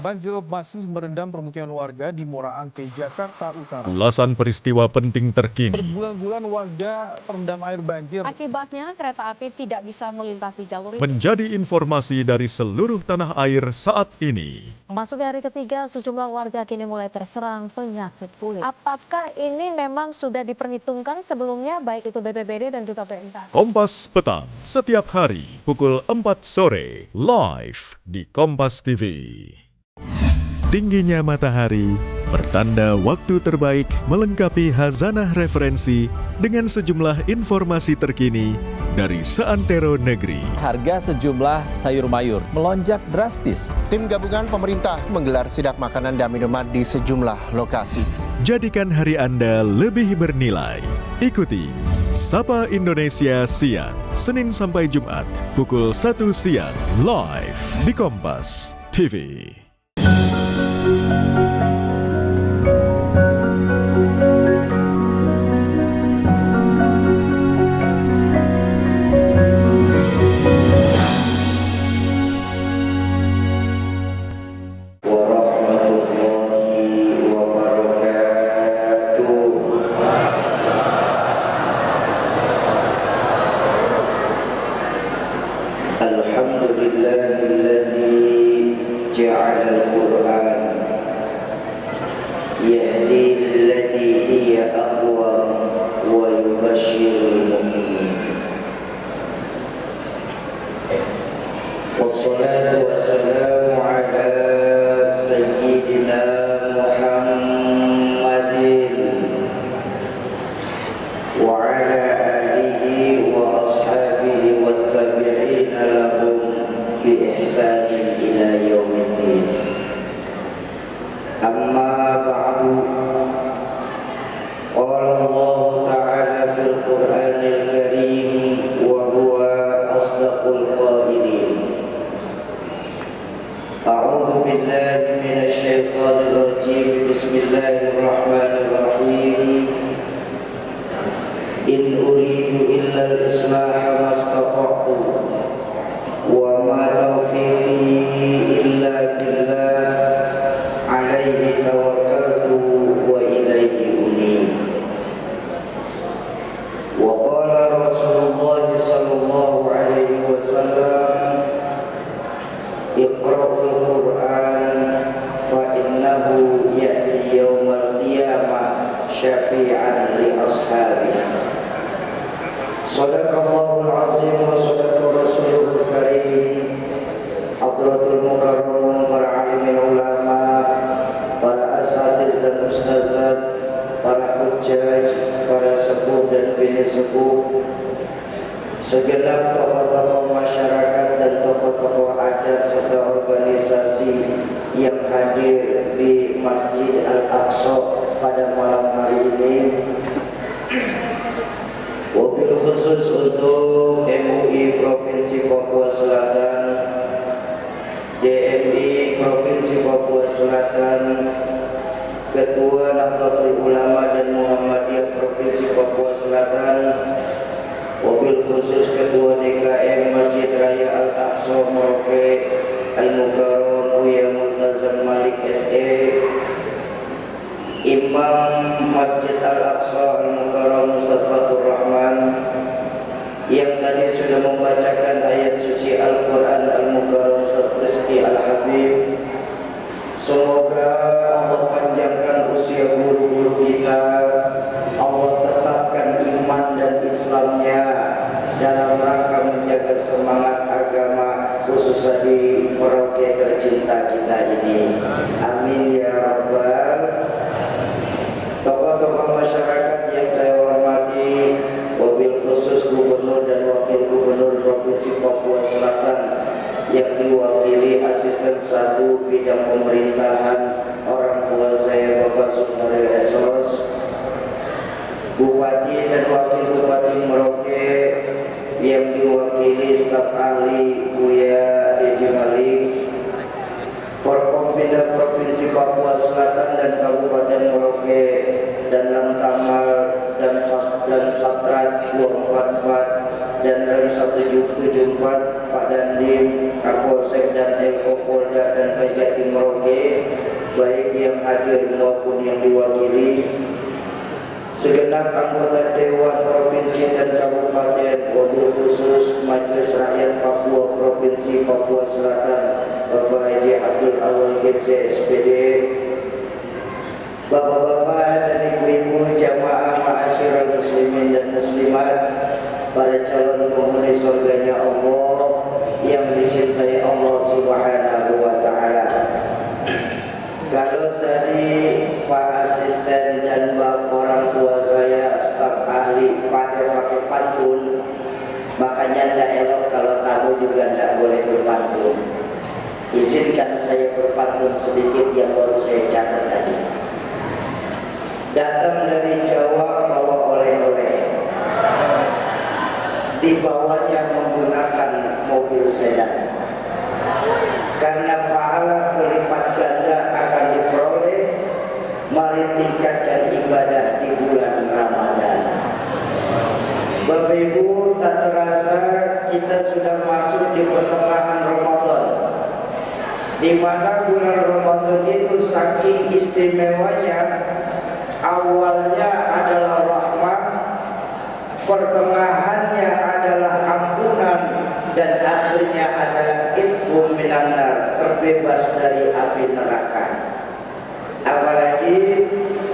Banjir masih merendam permukiman warga di Muara Angke, Jakarta Utara. Ulasan peristiwa penting terkini. Berbulan-bulan warga terendam air banjir. Akibatnya kereta api tidak bisa melintasi jalur itu. Menjadi informasi dari seluruh tanah air saat ini. Masuk hari ketiga, sejumlah warga kini mulai terserang penyakit kulit. Apakah ini memang sudah diperhitungkan sebelumnya, baik itu BPBD dan juga BMKG? Kompas Petang, setiap hari pukul 4 sore, live di Kompas TV. Tingginya matahari bertanda waktu terbaik melengkapi khazanah referensi dengan sejumlah informasi terkini dari seantero negeri. Harga sejumlah sayur mayur melonjak drastis. Tim gabungan pemerintah menggelar sidak makanan dan minuman di sejumlah lokasi. Jadikan hari Anda lebih bernilai. Ikuti Sapa Indonesia Siang, Senin sampai Jumat, pukul 1 siang, live di Kompas TV. Alhamdulillahilladzi ja'ala al-Qur'an yahdi lillati hiya aqwam wa yubashshirul mu'minin. Wassalatu wassalamu ala sayyidina Muhammadin wa ala alihi wa ashabihi wat tabi'ina lahum bi ihsanin ila yaumiddin. Amma ba'du, qala Allah ta'ala fil Qur'anil Karim wa huwa asdaqul qailin. A'udzu billahi minasy syaithanir rajim. Bismillahirrahmanirrahim. In uridu illa al-islaha mastata'tu wa ma taufiqi illa billah alaihi tawakkaltu wa ilaihi unib. Wa qala Rasulullah sallallahu alaihi wasallam, iqra'ul Qur'an fa innahu ya'ti yawmal qiyamah syafi'an li ashabihi. Sadaqallahul azim wa sadaqa rasulul karim. Hadratul mukarramun, para alimin ulama, para asatiz dan ustazat, para hujjaj, para sepuh dan bini sepuh, segenap tokoh-tokoh masyarakat dan tokoh-tokoh adat serta organisasi yang hadir di Masjid Al-Aqsa pada malam hari ini. Wabil khusus untuk MUI Provinsi Papua Selatan, DMI Provinsi Papua Selatan, Ketua Nahdlatul Ulama dan Muhammadiyah Provinsi Papua Selatan, wabil khusus Ketua DKM Masjid Raya Al-Aqsa Merauke Al-Mukarram Buya Multazam Malik SE, Imam Masjid Al-Aqsa Al-Mukarram Mustafatur Rahman yang tadi sudah membacakan ayat suci Al-Quran Al-Mukarram Ustaz Rizki Al-Habib. Semoga Allah panjangkan usia guru-guru kita, Allah tetapkan iman dan Islamnya dalam rangka menjaga semangat agama, khususnya di Merauke tercinta kita ini. Amin ya Rabbal. Tokoh-tokoh masyarakat yang saya hormati, wabil khusus Gubernur dan Wakil Gubernur Provinsi Papua Selatan yang diwakili Asisten 1 Bidang Pemerintahan, orang tua saya Bapak Sunaryo Esos, Bupati dan Wakil Bupati Merauke yang diwakili staf ahli Buya Dedi Malik, Forkompinda Provinsi Papua Selatan dan Kabupaten Merauke, dan Lantamal dan Satrat 244 dan Rem 1774 Pak Dandim, Kapolsek dan LO Polda dan Kejati Merauke, baik yang hadir maupun yang diwakili, segenap anggota Dewan Provinsi dan Kabupaten, wabil khusus Majelis Rakyat Papua Provinsi Papua Selatan, Bapak Haji Abdul Awal GMC SPD, Bapak-bapak dan ibu-ibu jamaah ma'asyiral muslimin dan muslimat, para calon penghuni surganya Allah yang dicintai Allah Subhanahu wa Ta'ala. Kalau tadi Pak Asisten dan Bapak orang tua saya, staf ahli pada pakai pantun, makanya tidak elok kalau tamu juga tidak boleh berpantun. Izinkan saya berpantun sedikit yang baru saya catat tadi. Datang dari Jawa bawa oleh-oleh, dibawanya menggunakan mobil sedan. Karena pahala berlipat ganda akan diperoleh, mari tingkatkan ibadah di bulan Ramadan. Bapak Ibu, tak terasa kita sudah masuk di pertengahan Ramadan, di mana bulan Ramadan itu saking istimewanya, awalnya adalah rahmat, pertengahannya adalah ampunan, dan akhirnya adalah itqum minan nar, terbebas dari api neraka. Apalagi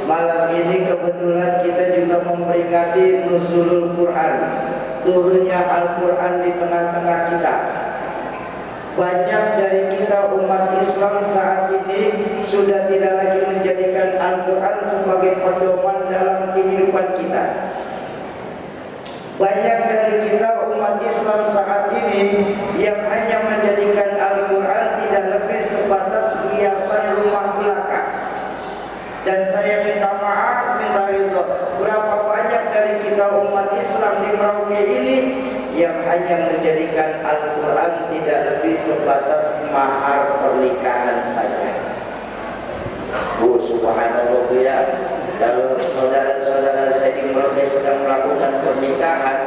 malam ini kebetulan kita juga memperingati nuzulul Quran, turunnya Al-Quran di tengah-tengah kita. Banyak dari kita umat Islam saat ini sudah tidak lagi menjadikan Al-Quran sebagai pedoman dalam kehidupan kita. Banyak dari kita umat Islam saat ini yang hanya menjadikan Al-Quran tidak lebih sebatas hiasan rumah belakang. Dan saya minta maaf, minta ridho, berapa banyak dari kita umat Islam di Merauke ini yang hanya menjadikan Al-Quran tidak lebih sebatas mahar pernikahan saja. Subhanallah ya, kalau saudara-saudara saya di Merauke sedang melakukan pernikahan,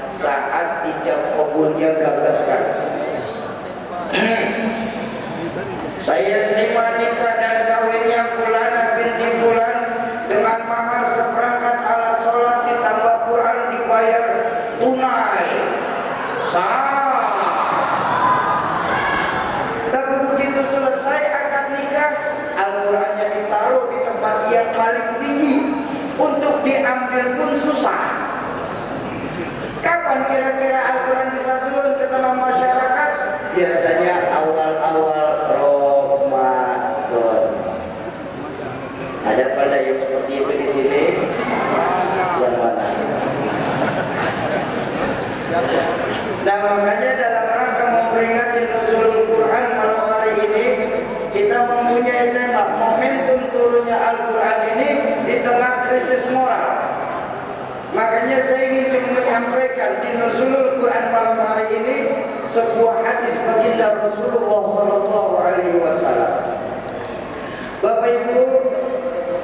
saat ijab kabulnya gagaskan, saya terima nikah dan kawinnya Fulanah binti Fulan dengan mahar seperangkat alat sholat ditambah Quran dibayar tunai. Sah. Dan begitu selesai akad nikah, Al-Qurannya ditaruh di tempat yang paling tinggi, untuk diambil pun susah. Kapan kira-kira Al-Quran bisa turun ke dalam masyarakat? Biasanya awal-awal Ramadan. Ada pada yang seperti itu di sini? Yang mana? Nah, makanya dalam rangka memperingati nuzulul Quran malam hari ini, kita mempunyai tema momentum turunnya Al-Quran ini di tengah krisis moral. Makanya saya ingin cuma menyampaikan di nuzulul Quran malam hari ini sebuah hadis baginda Rasulullah Sallallahu Alaihi Wasallam. Bapak Ibu,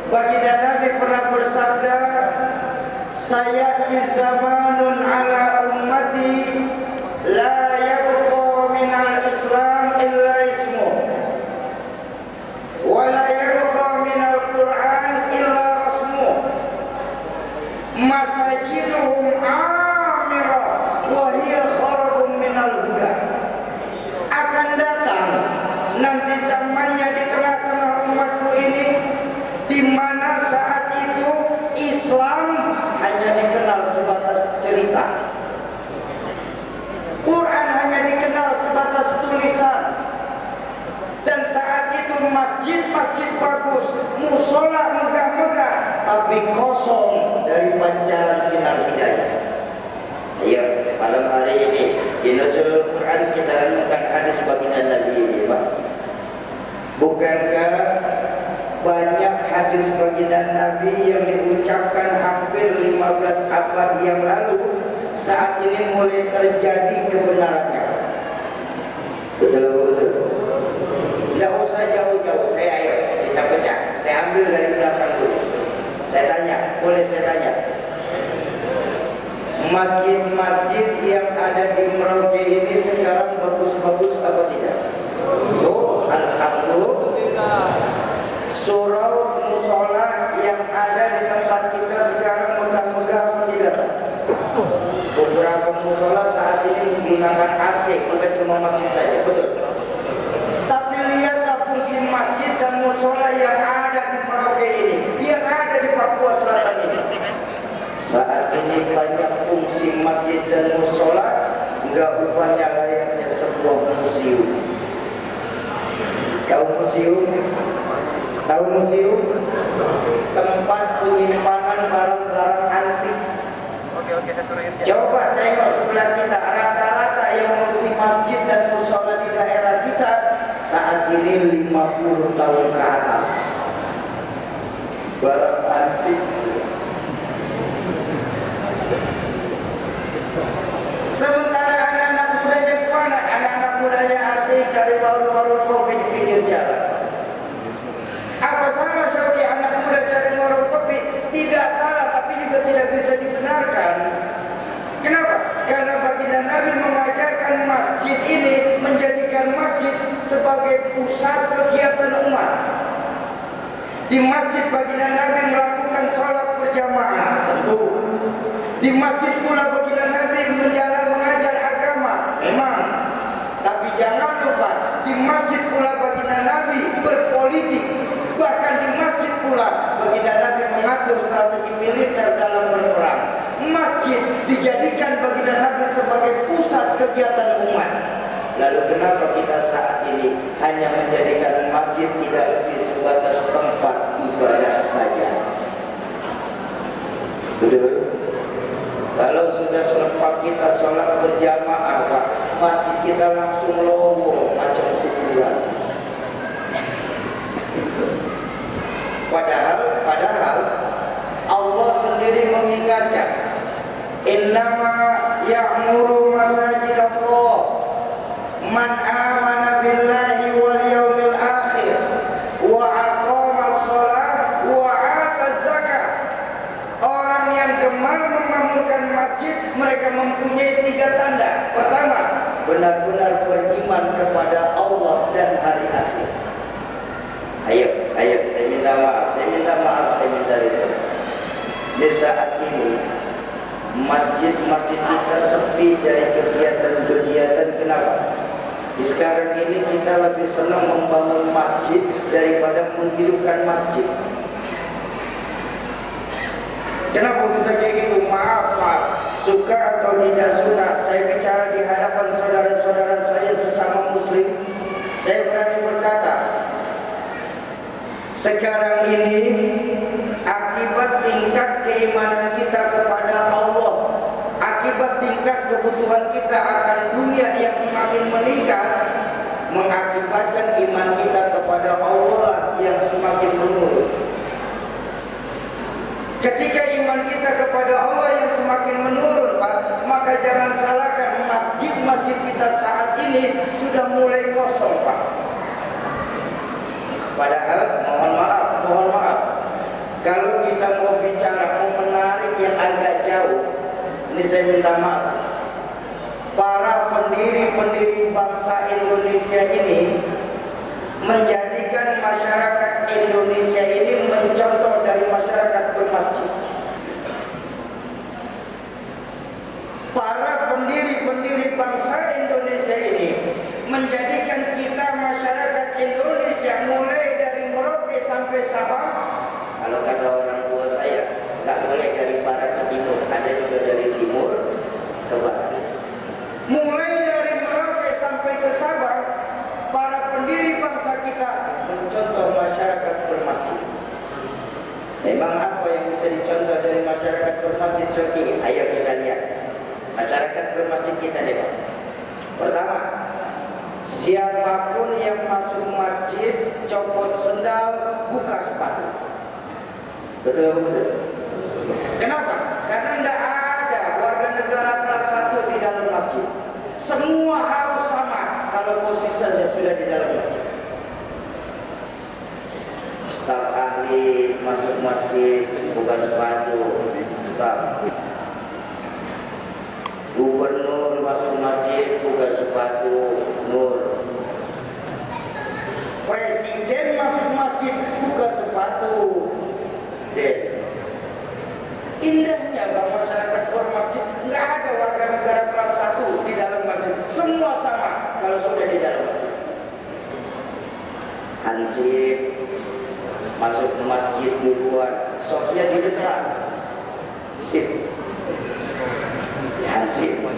baginda Nabi pernah bersabda, "Saya di zamanun ala ummati la yabqa minal Islam illa ismuh, wa la yabqa minal Quran illa rasmuh, masajiduhum amirah wa hiya kharabun minal huda." Akan datang nanti zamannya di tengah-tengah umatku ini, di mana saat itu Islam hanya dikenal sebatas cerita, Quran hanya dikenal sebatas tulisan, dan saat itu masjid-masjid bagus, musola megah-megah, tapi kosong dari pancaran sinar hidayah. Ayo, malam hari ini di nuzulul Quran kita renungkan hadis baginda Nabi ini, Pak. Bukankah banyak hadis baginda Nabi yang diucapkan hampir 15 abad yang lalu, saat ini mulai terjadi kebenarannya? Betul betul. Tidak usah jauh-jauh, ayo kita pecah. Saya ambil dari belakang dulu. Saya tanya, boleh saya tanya? Masjid-masjid yang ada di Merauke ini sekarang bagus-bagus apa tidak? Oh, alhamdulillah. Surau musola yang ada di tempat kita sekarang megah-megah apa tidak? Beberapa musola saat ini menggunakan AC, bukan cuma masjid saja, betul. Tapi lihatlah fungsi masjid dan musola yang ada di Merauke ini, yang ada di Papua Selatan ini. Saat ini banyak fungsi masjid dan musola, nggak ubahnya layaknya sebuah museum. Tahu museum? Tahu museum? Tempat penyimpanan barang-barang antik. Coba tengok sebelah kita, rata-rata yang mengisi masjid dan musola di daerah kita saat ini 50 tahun ke atas. Barang antik. Sementara anak-anak mudanya kemana? Anak-anak mudanya asik cari warung-warung kopi di pinggir jalan. Apa salah Syauki anak muda cari warung kopi? Tidak salah, tapi juga tidak bisa dibenarkan. Kenapa? Karena baginda Nabi mengajarkan masjid ini, menjadikan masjid sebagai pusat kegiatan umat. Di masjid baginda Nabi melakukan sholat berjamaah, tentu. Di masjid pula baginda Nabi mengajar agama, memang. Tapi jangan lupa, di masjid pula baginda Nabi berpolitik. Bahkan di masjid pula baginda Nabi mengatur strategi militer dalam berperang. Masjid dijadikan baginda Nabi sebagai pusat kegiatan umat. Lalu kenapa kita saat ini hanya menjadikan masjid tidak lebih sebatas tempat ibadah saja? Betul? Kalau sudah selepas kita sholat berjamaah, Pak, masjid kita langsung lowong macam kuburan. Padahal Allah sendiri mengingatkan, innama ya'muru masajid Allah man amana billahi wal yaumil akhir wa aqama shalah wa ata zakat. Orang yang gemar memakmurkan masjid, mereka mempunyai 3 tanda. Pertama, benar-benar beriman kepada Allah dan hari akhir. Ayo, saya minta maaf, saya minta itu. Di saat ini masjid-masjid kita sepi dari kegiatan-kegiatan. Kenapa? Di sekarang ini kita lebih senang membangun masjid daripada menghidupkan masjid. Kenapa bisa kayak gitu? Maaf, suka atau tidak suka, saya bicara di hadapan saudara-saudara saya sesama muslim. Saya berani berkata, sekarang ini akibat tingkat keimanan kita kepada Allah, akibat tingkat kebutuhan kita akan dunia yang semakin meningkat, mengakibatkan iman kita kepada Allah yang semakin menurun. Ketika iman kita kepada Allah yang semakin menurun, Pak, maka jangan salahkan masjid-masjid kita saat ini sudah mulai kosong, Pak. Padahal mohon maaf, kalau kita mau bicara, mau menarik yang agak jauh, ini saya minta maaf. Para pendiri-pendiri bangsa Indonesia ini menjadikan masyarakat Indonesia ini mencontoh dari masyarakat bermasjid. Para pendiri-pendiri bangsa Indonesia ini menjadikan kita masyarakat Indonesia mulai dari Merauke sampai Sabang. Kalau kata orang tua saya, nggak boleh dari barat ke timur, ada juga dari timur ke barat. Mulai dari Merauke sampai ke Sabang, para pendiri bangsa kita mencontoh masyarakat bermasjid. Memang apa yang bisa dicontoh dari masyarakat bermasjid, Soki? Ayo kita lihat masyarakat bermasjid kita deh, Pak. Pertama, siapapun yang masuk masjid copot sendal, buka sepatu. Betul? Kenapa? Karena tidak ada warga negara kelas 1 di dalam masjid. Semua harus sama kalau posisi saja sudah di dalam masjid. Staf ahli masuk masjid buka sepatu, staf. Gubernur masuk masjid buka sepatu. Hansip masuk ke masjid duluan, sofnya di depan. Sip. Hansip.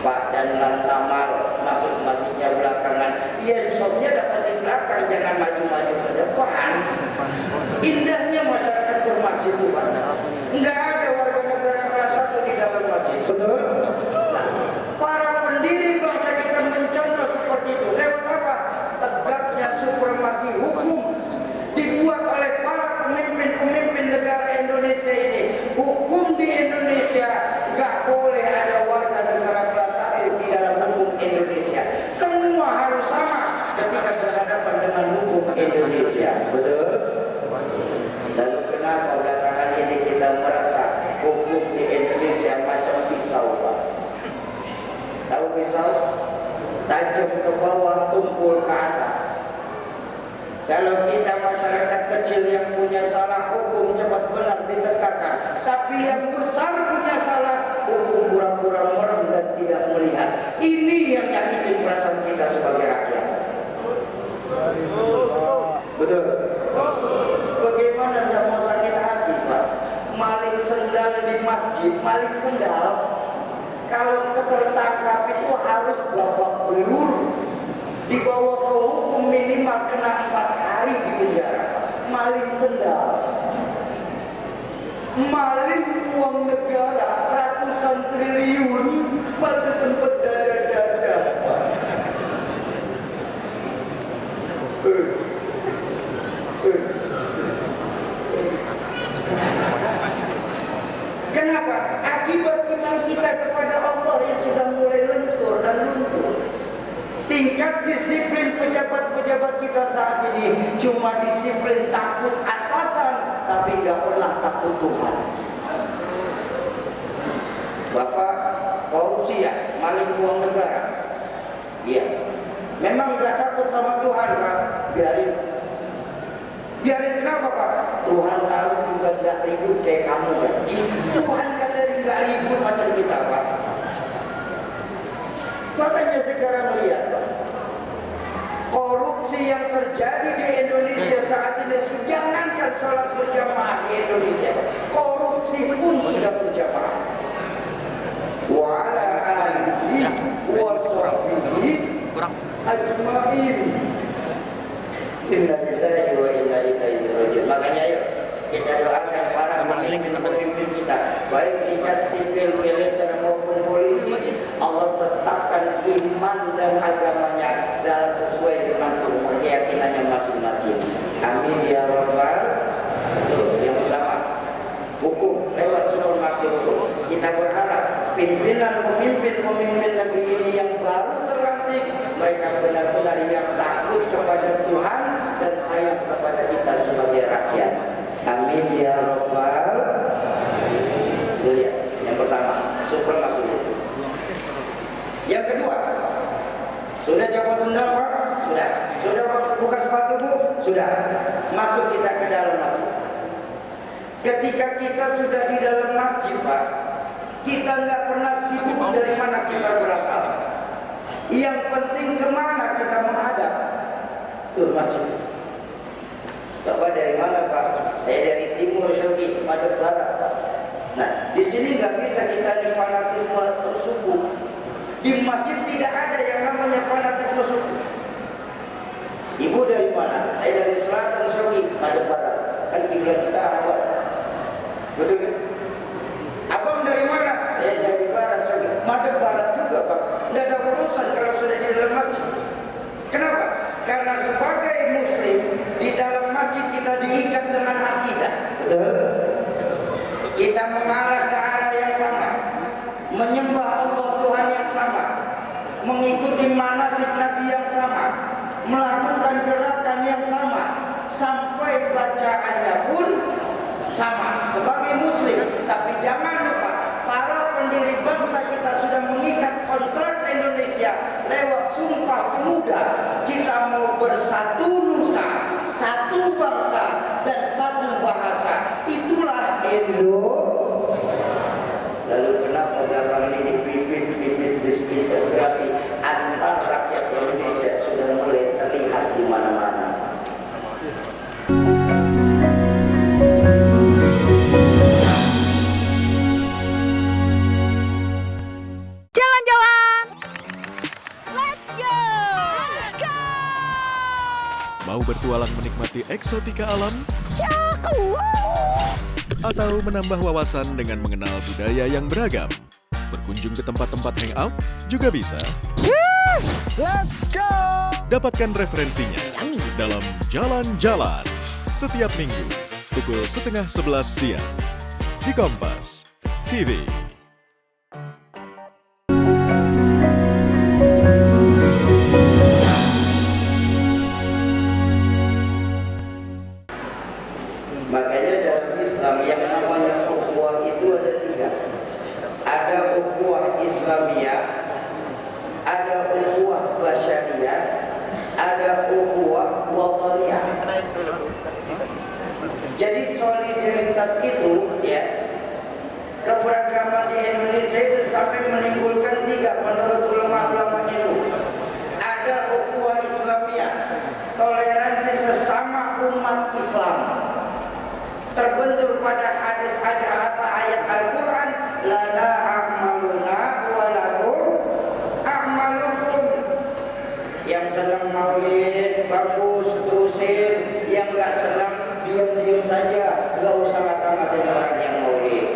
Pak dan Lantamal masuk masjidnya belakangan. Iya, sofnya dapat di belakang, jangan maju-maju ke depan. Indahnya masyarakat bermasjid itu, Pak. Enggak ada warga negara kelas 1 di dalam masjid. Betul? Nah, para pendiri bangsa kita mencontoh seperti itu. Lewat apa? Tegaknya supremasi hukum dibuat oleh para pemimpin-pemimpin negara Indonesia ini. Hukum di Indonesia gak boleh ada warga negara kelas 1 di dalam hukum Indonesia. Semua harus sama ketika berhadapan dengan hukum Indonesia. Betul? Lalu kenapa belakangan ini kita merasa hukum di Indonesia macam pisau, Pak? Tahu pisau? Tajam ke bawah, tumpul ke atas. Kalau kita masyarakat kecil yang punya salah, hukum cepat benar ditegakkan. Tapi yang besar punya salah, hukum pura-pura merem dan tidak melihat. Ini yang nyakitin perasaan kita sebagai rakyat. Betul? Bagaimana tidak mau sakit hati, Pak? Maling sendal di masjid, maling sendal. Kalau tertangkap itu harus babak belur, dibawa ke hukum minimal kena 4 hari di penjara. Maling sendal, maling uang negara ratusan triliun, masih sempat dada-dada. Kenapa? Akibat iman kita kepada Allah yang sudah mulai lentur dan luntur. Tingkat disiplin pejabat-pejabat kita saat ini cuma disiplin takut atasan, tapi nggak pernah takut Tuhan. Bapak korupsi ya, maling uang negara. Iya. Memang nggak takut sama Tuhan, Pak. Biarin. Biarin kenapa, Pak? Tuhan tahu juga nggak ribut kayak kamu, Pak. Tuhan kadang nggak ribut macam kita, Pak. Makanya sekarang lihat, Pak, korupsi yang terjadi di Indonesia saat ini, jangankan sholat berjamaah di Indonesia, korupsi pun sudah berjamaah. Wa ala alihi wa sahbihi ajma'in. Inna lillahi wa inna ilaihi raji'un. Makanya ayo kita doakan para pemimpin kita, baik tingkat sipil, militer maupun polisi, Allah tetapkan iman dan agamanya dalam sesuai dengan keyakinannya masing-masing. Amin ya rabbal. Yang pertama, hukum lewat supremasi hukum. Kita berharap pimpinan pemimpin negeri ini yang baru terlantik, mereka benar-benar yang takut kepada Tuhan dan sayang kepada kita sebagai rakyat. Amin ya rabbal. Lihat, yang pertama, supremasi hukum. Yang kedua, sudah copot sendal, Pak? Sudah. Sudah buka sepatu, Bu? Sudah. Masuk kita ke dalam masjid. Ketika kita sudah di dalam masjid, Pak, kita nggak pernah sibuk dari mana kita berasal. Yang penting kemana kita menghadap. Tuh masjid. Bapak dari mana, Pak? Saya dari timur, Syogi, Madep Barat, Pak. Nah, di sini nggak bisa kita di fanatisme suku. Di masjid tidak ada yang namanya fanatisme suku. Ibu dari mana? Saya dari selatan, Syogi, Madep Barat. Kan kiblat kita Arab. Betul kan? Abang dari mana? Saya dari barat, Syogi. Madep Barat juga, Pak. Tidak ada urusan kalau sudah di dalam masjid. Kenapa? Karena sebagai muslim di dalam masjid kita diikat dengan akidah. Betul? Kita mengarah ke arah yang sama, menyembah Allah Tuhan yang sama, mengikuti manasik Nabi yang sama, melakukan gerakan yang sama, sampai bacaannya pun sama sebagai muslim. Tapi jangan lupa, para pendiri bangsa kita sudah mengikat kontrak Indonesia lewat Sumpah Pemuda. Kita mau bersatu nusa, satu bangsa dan satu bahasa. Itulah Indo. Lalu kenapa belakangan ini bibit-bibit disintegrasi antar rakyat Indonesia sudah mulai Mau bertualang menikmati eksotika alam? Atau menambah wawasan dengan mengenal budaya yang beragam? Berkunjung ke tempat-tempat hangout juga bisa. Let's go! Dapatkan referensinya dalam Jalan-Jalan setiap minggu pukul 10:30 siang di Kompas TV. Makanya dalam Islam yang namanya ukhuwah itu ada 3. Ada ukhuwah Islamiyah, ada ukhuwah basyariyah, ada ukhuwah wataniyah. Jadi solidaritas itu ya, keberagaman di Indonesia itu sampai menimbulkan 3 menurut ulama-ulama itu. Ada ukhuwah Islamiyah, toleransi sesama umat Islam, terbentur pada hadis ayat Al-Quran, lana a'maluna wa lakum a'malukum. Yang senang maulid bagus terusin, yang gak senang diam-diam saja, gak usah ngata-ngatain orang yang maulid.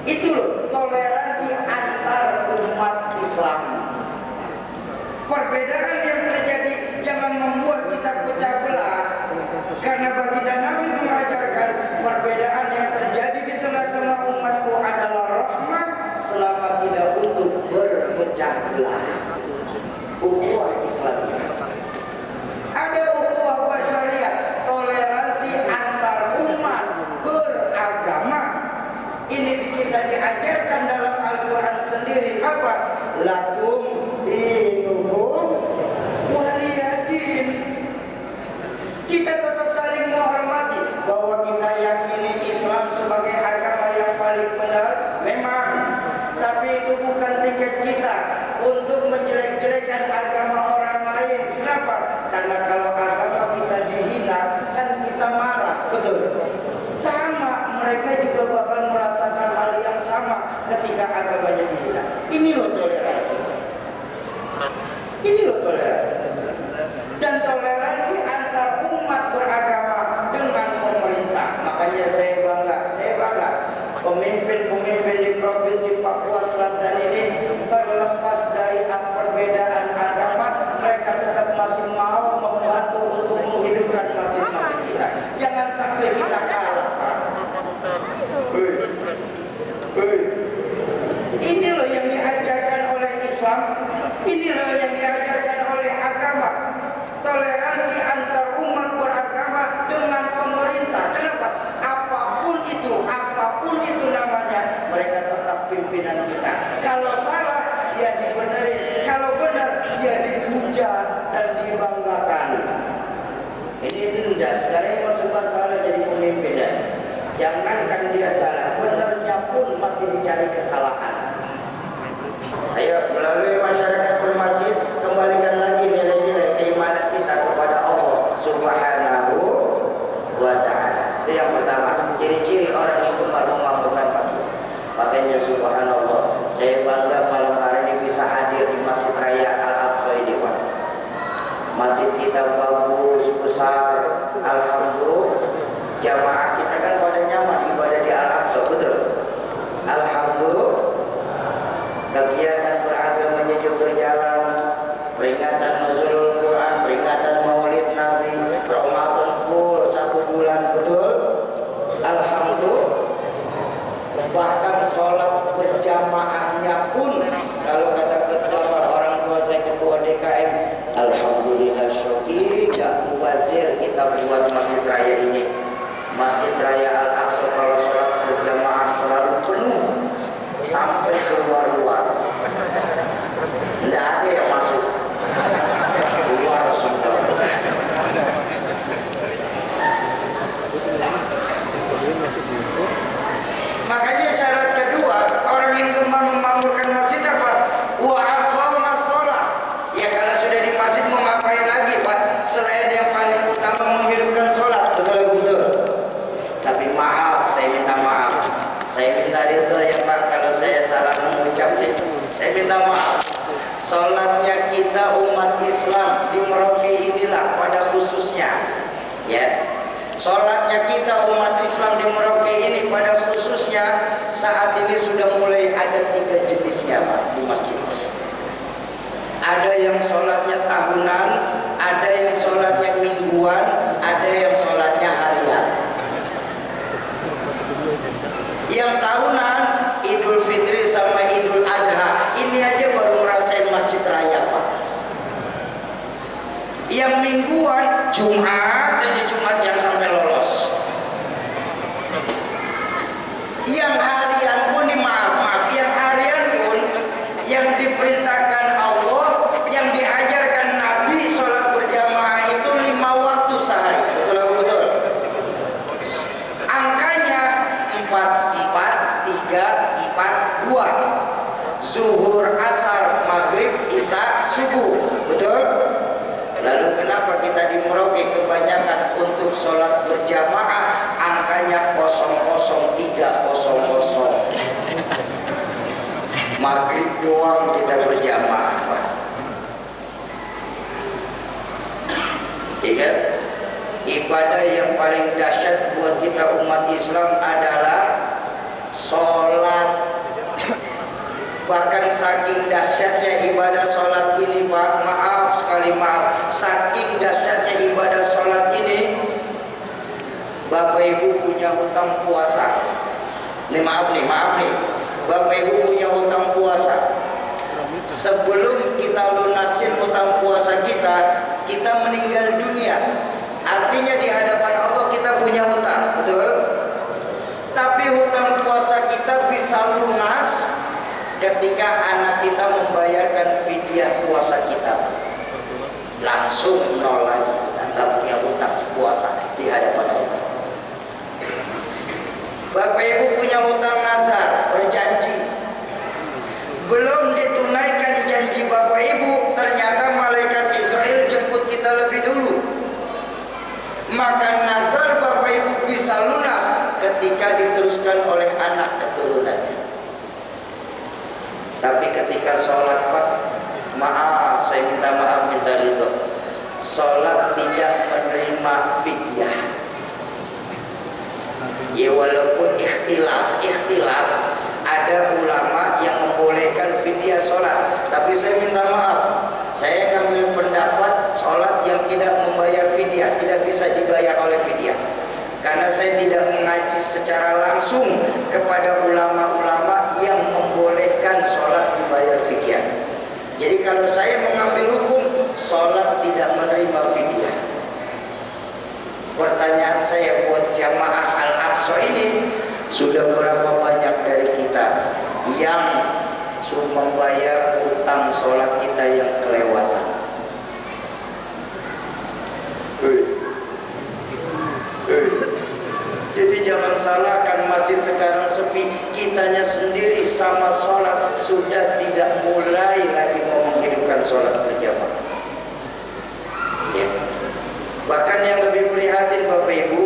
Itu loh toleransi antar umat Islam. Perbedaan yang terjadi jangan membuat kita pecah belah, karena baginda Nabi mengajarkan perbedaan yang terjadi di tengah-tengah umatku adalah rahmat selama tidak untuk berpecah belah. Ukhuwah Islamiyah. Ada ukhuwah basyariyah, toleransi antar umat beragama. Ini kita diajarkan dalam Al-Quran sendiri apa? Lakum dinukum waliyadin. Kita tetap saling menghormati bahwa kita yakini Islam sebagai agama yang paling benar memang, tapi itu bukan tiket kita untuk menjelek-jelekan agama orang lain. Kenapa? Karena kalau agama kita dihina kan kita marah, betul? Sama, mereka juga bakal merasakan hal yang sama ketika agamanya dihina. Ini loh toleransi. Ini loh toleransi. Dan toleransi antar umat beragama dengan pemerintah. Makanya saya bangga pemimpin-pemimpin di Provinsi Papua Selatan ini terlepas dari perbedaan agama, mereka tetap masih mau membantu untuk menghidupkan masjid-masjid kita. Jangan sampai kita kalah, Pak. Ini loh yang diajarkan oleh Islam, ini loh yang diajarkan oleh agama. Toleransi antar umat beragama dengan pemerintah. Kenapa? Apapun itu namanya, mereka tetap pimpinan kita. Kalau salah, ya dibenerin. Kalau benar, ya dipuja dan dibanggakan. Ini indah. Sekarang mau serba salah jadi pemimpin dan jangankan dia salah, benarnya pun masih dicari kesalahan. Ayo melalui masyarakat bermasjid kembalikan lagi nilai-nilai keimanan kita kepada Allah Subhanahu wa Ta'ala. Itu yang pertama, ciri-ciri orang yang gemar membangun masjid. Makanya subhanallah, saya bangga malam hari ini bisa hadir di Masjid Raya Al-Aqsa ini, Pak. Masjid kita bagus, besar, alhamdulillah. Jamaah kita kan pada nyaman ibadah di Al-Aqsa, betul? Alhamdulillah. Kegiatan beragamanya juga jalan, peringatan nuzulul Quran, peringatan Maulid Nabi, Ramadan full 1 bulan, betul? Alhamdulillah. Bahkan sholat berjamaahnya pun, kalau kata ketua orang tua saya ketua DKM, alhamdulillah syukur gak mubazir kita buat Masjid Raya ini. Masjid Raya Al-Aqsa kalau sholat berjamaah selalu penuh sampai keluar-luar. Tidak ada yang masuk, keluar semua. Makanya syarat kedua, orang yang gemar memakmurkan masjid apa? Wa aqamas shalah. Ya kalau sudah di masjid mau ngapain lagi, Pak? Selain yang paling utama menghidupkan sholat, betul. Tapi maaf, saya minta maaf. Saya minta ridho ya Pak kalau saya salah mengucap Sholatnya kita umat Islam di Merauke ini pada khususnya saat ini sudah mulai ada 3 jenisnya Pak di masjid. Ada yang sholatnya tahunan, ada yang sholatnya mingguan, ada yang sholatnya harian. Yang tahunan Idul Fitri sama Idul Adha, ini aja baru ngerasain masjid raya Pak. Yang mingguan Jumat aja, Jumat jangan sampai lolos. Yang harian pun maaf, yang harian pun yang diperintahkan Allah, yang diajarkan Nabi, sholat berjamaah itu 5 waktu sehari. Betul apa betul? Angkanya 4, 3, 4, 2. Zuhur, asar, maghrib, isya, subuh. Betul? Lalu kenapa kita di Merauke kebanyakan untuk sholat berjamaah angkanya 00300. Maghrib doang kita berjamaah. Ingat, ibadah yang paling dahsyat buat kita umat Islam adalah sholat. Bahkan saking dahsyatnya ibadah sholat ini Pak, maaf sekali maaf, saking dahsyatnya ibadah sholat ini, Bapak Ibu punya hutang puasa. Maaf nih, Bapak Ibu punya hutang puasa. Sebelum kita lunasin hutang puasa kita, kita meninggal dunia. Artinya di hadapan Allah kita punya hutang, betul? Tapi hutang puasa kita bisa lunas ketika anak kita membayarkan fidyah puasa kita. Langsung nol lagi, kita nggak punya hutang puasa di hadapan Allah. Bapak Ibu punya hutang nazar, berjanji, belum ditunaikan janji Bapak Ibu, ternyata malaikat Israel jemput kita lebih dulu. Maka nazar Bapak Ibu bisa lunas ketika diteruskan oleh anak keturunannya. Tapi ketika sholat Pak, maaf, saya minta maaf, minta ridho, sholat tidak menerima fidyah. Ya walaupun ikhtilaf, ada ulama yang membolehkan fidyah sholat. Tapi saya minta maaf, saya ngambil pendapat sholat yang tidak membayar fidyah, tidak bisa dibayar oleh fidyah. Karena saya tidak mengaji secara langsung kepada ulama-ulama yang membolehkan sholat dibayar fidyah. Jadi kalau saya mengambil hukum, sholat tidak menerima fidyah. Pertanyaan saya buat jamaah Al-Aqsa ini, sudah berapa banyak dari kita yang sudah membayar utang sholat kita yang kelewatan? Jadi jangan salahkan masjid sekarang sepi, kitanya sendiri sama sholat sudah tidak mulai lagi mau menghidupkan sholat berjamaah. Ya. Bahkan yang lebih prihatin Bapak Ibu,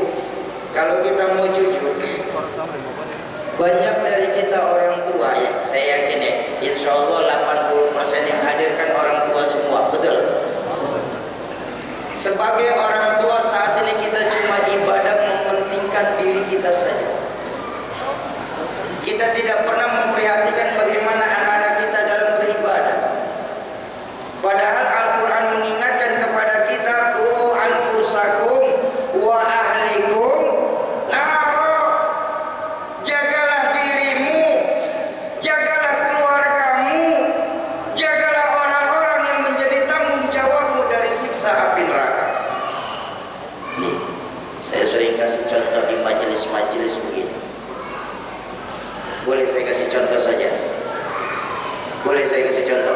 kalau kita mau jujur, banyak dari kita orang tua ya, saya yakin ya, insya Allah 80% yang hadir kan orang tua semua, betul? Sebagai orang tua saat ini kita cuma ibadah mementingkan diri kita saja. Kita tidak pernah memperhatikan bagaimana anak-anak kita dalam beribadah. Padahal Al-Quran mengingatkan kepada kita, "Qu anfusakum wa ahlikum naro." Jagalah dirimu, jagalah keluargamu, jagalah orang-orang yang menjadi tanggung jawabmu dari siksa api neraka. Nih, saya sering kasih contoh di majelis-majelis begini. Boleh saya kasih contoh saja? Boleh saya kasih contoh?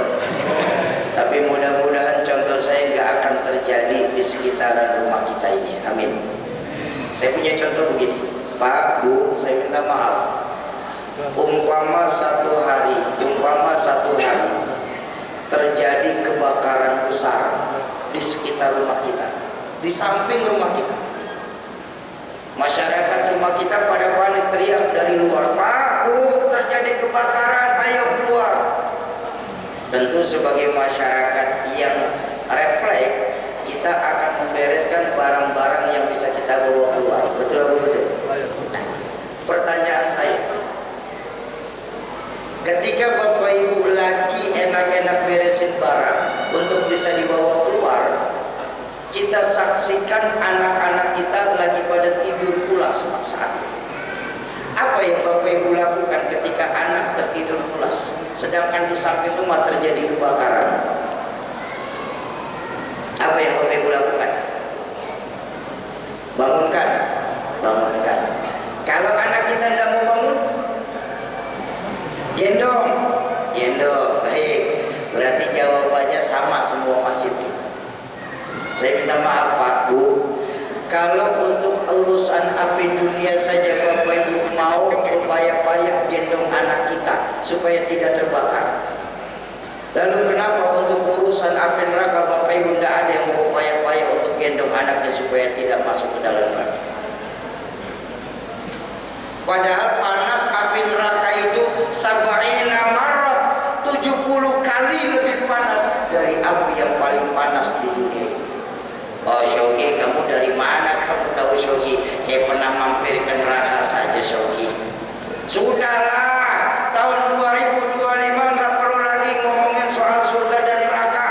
Tapi mudah-mudahan contoh saya nggak akan terjadi di sekitaran rumah kita ini. Amin. Saya punya contoh begini, Pak, Bu, saya minta maaf. Umpama satu hari terjadi kebakaran besar di sekitar rumah kita, di samping rumah kita. Masyarakat rumah kita pada panik, teriak dari luar, "Pak, Bu, terjadi kebakaran, ayo keluar." Tentu sebagai masyarakat yang refleks, kita akan membereskan barang-barang yang bisa kita bawa keluar. Betul atau betul? Nah, pertanyaan saya, ketika Bapak Ibu lagi enak-enak beresin barang untuk bisa dibawa keluar, kita saksikan anak-anak kita lagi pada tidur pulas saat itu. Apa yang Bapak Ibu lakukan ketika anak tertidur pulas, sedangkan di samping rumah terjadi kebakaran? Apa yang Bapak Ibu lakukan? Bangunkan, bangunkan. Kalau anak kita tidak mau bangun, gendong, gendong. Baik, berarti jawabannya sama semua masjid. Saya minta maaf Pak Bu, kalau untuk urusan api dunia saja Bapak Ibu mau berpayah-payah gendong anak kita supaya tidak terbakar. Lalu kenapa untuk urusan api neraka Bapak Ibu tidak ada yang mau berpayah-payah untuk gendong anaknya supaya tidak masuk ke dalam neraka? Padahal panas api neraka itu sab'ina marrat, 70 kali lebih panas dari api yang paling panas di dunia ini. Oh Shoki, kamu dari mana kamu tahu Shoki? Kayak pernah mampir ke neraka saja Shoki. Sudahlah, tahun 2025 nggak perlu lagi ngomongin soal surga dan neraka.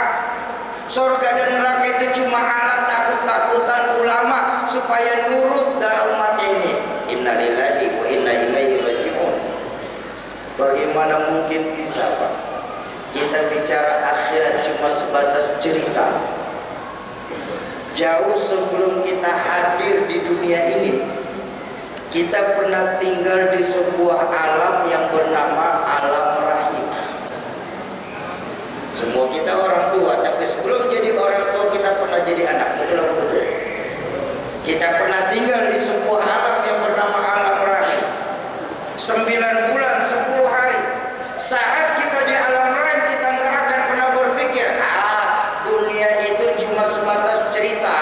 Surga dan neraka itu cuma alat takut-takutan ulama supaya nurut dah umat ini. Innalillahi wa inna ilaihi raji'un. Bagaimana mungkin bisa Pak? Kita bicara akhirat cuma sebatas cerita. Jauh sebelum kita hadir di dunia ini, kita pernah tinggal di sebuah alam yang bernama alam rahim. Semua kita orang tua, tapi sebelum jadi orang tua kita pernah jadi anak. Betul atau betul? Kita pernah tinggal di sebuah alam yang bernama alam rahim. 9 bulan 10 hari. Saat kita di alam rahim, kita nggak akan pernah berpikir, dunia itu cuma sebatas cerita.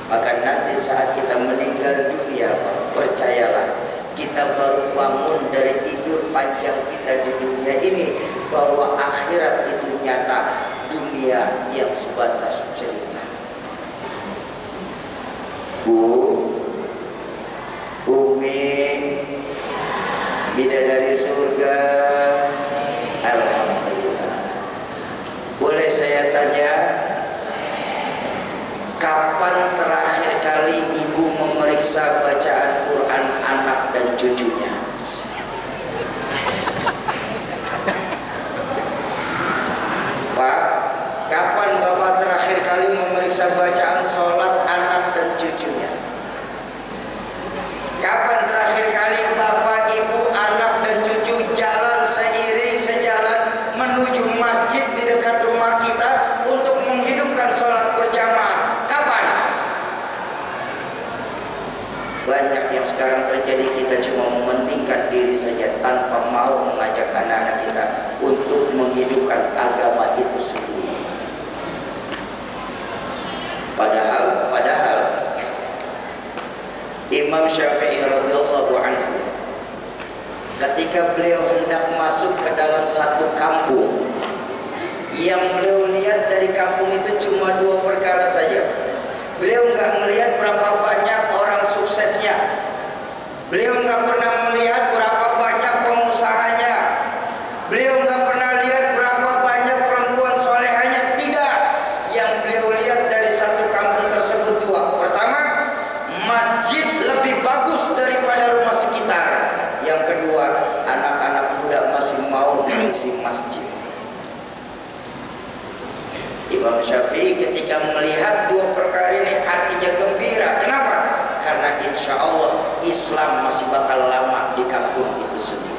Maka nanti saat kita meninggal dunia, percayalah, kita baru bangun dari tidur panjang kita di dunia ini, bahwa akhirat itu nyata, dunia yang sebatas cerita. Bu, Umi, bidadari surga, alhamdulillah. Boleh saya tanya, kapan terakhir kali ibu memeriksa bacaan Quran anak dan cucunya? Pak, kapan Bapak terakhir kali memeriksa bacaan sholat anak dan cucunya? Kapan terakhir kali Bapak, Ibu, anak dan cucu jalan seiring sejalan menuju masjid di dekat rumah kita untuk menghidupkan sholat berjamaah? Kapan? Banyak yang sekarang terjadi, kita cuma mementingkan diri saja tanpa mau mengajak anak-anak kita untuk menghidupkan agama itu sendiri. Padahal Imam Syafi'i radhiyallahu anhu, ketika beliau hendak masuk ke dalam satu kampung, yang beliau lihat dari kampung itu cuma 2 perkara saja. Beliau nggak melihat berapa banyak orang suksesnya, beliau nggak pernah melihat berapa banyak pengusahanya, beliau nggak pernah lihat berapa banyak perempuan solehanya. Tidak, yang beliau lihat dari satu kampung tersebut 2. Pertama, masjid lebih bagus daripada rumah sekitar. Yang kedua, anak-anak muda masih mau mengisi masjid. Imam Syafi'i ketika melihat 2 perkara ini hatinya gembira. Kenapa? Karena insya Allah Islam masih bakal lama di kampung itu sendiri.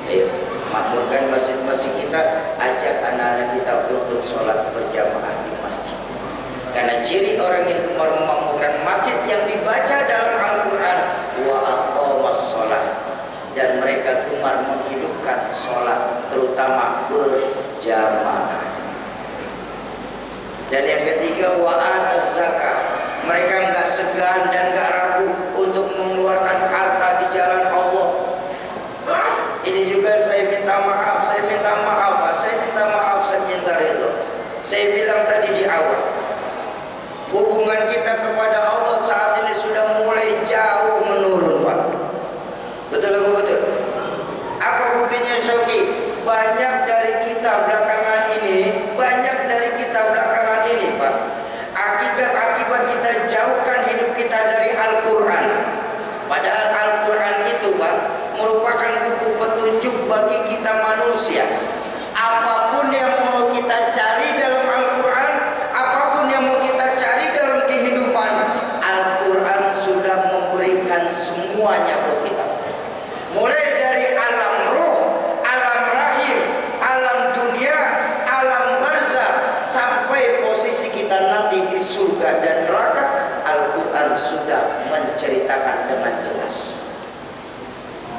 Ayo, makmurkan masjid-masjid kita, ajak anak-anak kita untuk sholat berjamaah di masjid. Karena ciri orang yang gemar memakmurkan masjid yang dibaca dalam Al-Quran, wa aqamas sholat, dan mereka gemar menghidupkan sholat, terutama berjamaah. Dan yang ketiga, wa ataz zakat, mereka nggak segan dan nggak ragu untuk mengeluarkan harta di jalan Allah. Ini juga saya minta maaf, saya minta awal. Hubungan kita kepada Allah saat ini sudah mulai jauh menurun, Pak. Betul apa betul? Apa buktinya, Syauki? Banyak dari kita belakangan ini, Pak, akibat kita jauhkan hidup kita dari Al-Quran. Padahal Al-Quran itu, Pak, merupakan buku petunjuk bagi kita manusia. Apapun yang mau kita cari dalam Al-Quran, apapun yang mau kita cari dalam kehidupan, Al-Quran sudah memberikan semuanya buat kita. Mulai dari alam roh, alam rahim, alam dunia, alam barzakh, sampai posisi kita nanti di surga dan neraka, Al-Quran sudah menceritakan dengan jelas.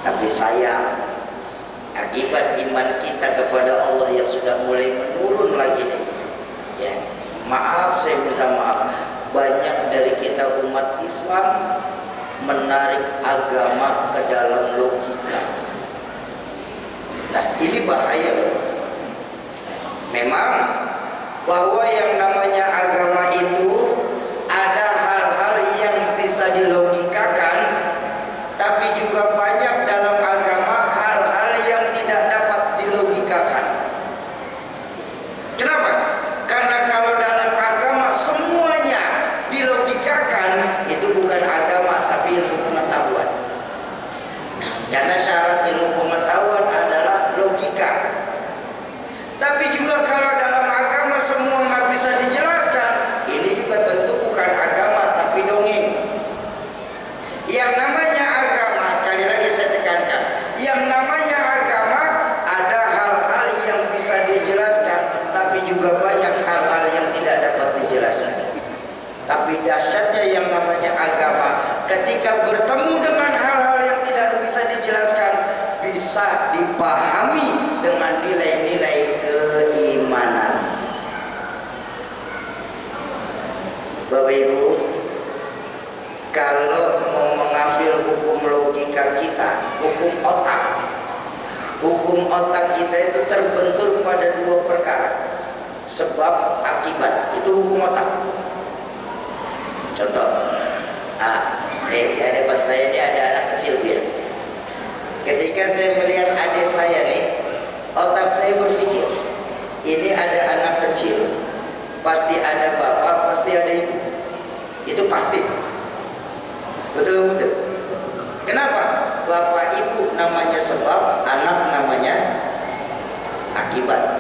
Tapi sayang, akibat iman kita kepada Allah yang sudah mulai menurun lagi nih, ya, maaf, saya minta maaf, banyak dari kita umat Islam menarik agama ke dalam logika. Nah, ini bahaya. Memang bahwa yang namanya agama itu ada hal-hal yang bisa dilogikakan, tapi juga banyak dalam agama hal-hal yang tidak dapat dilogikakan. Kenapa? Karena kalau dalam agama semuanya dilogikakan, itu bukan agama tapi ilmu pengetahuan. Karena syarat ilmu pengetahuan adalah logika. Tapi juga kalau dalam agama semua nggak bisa dijelaskan, ini juga tentu bukan agama tapi dongeng. Yang namanya agama, sekali lagi saya tekankan, yang namanya agama ada hal-hal yang bisa dijelaskan, tapi juga banyak hal-hal yang tidak dapat dijelaskan. Tapi dahsyatnya yang namanya agama, ketika bertemu dengan hal-hal yang tidak bisa dijelaskan, bisa dipahami dengan nilai-nilai keimanan. Bapak Ibu, kalau mau mengambil hukum logika kita, hukum otak kita itu terbentur pada dua perkara, sebab akibat. Itu hukum otak. Contoh, di hadapan saya ini ada anak kecil ya. Ketika saya melihat adik saya nih, otak saya berpikir, ini ada anak kecil, pasti ada bapak, pasti ada ibu. Itu pasti. Betul betul. Kenapa? Bapak ibu namanya sebab, anak namanya akibat.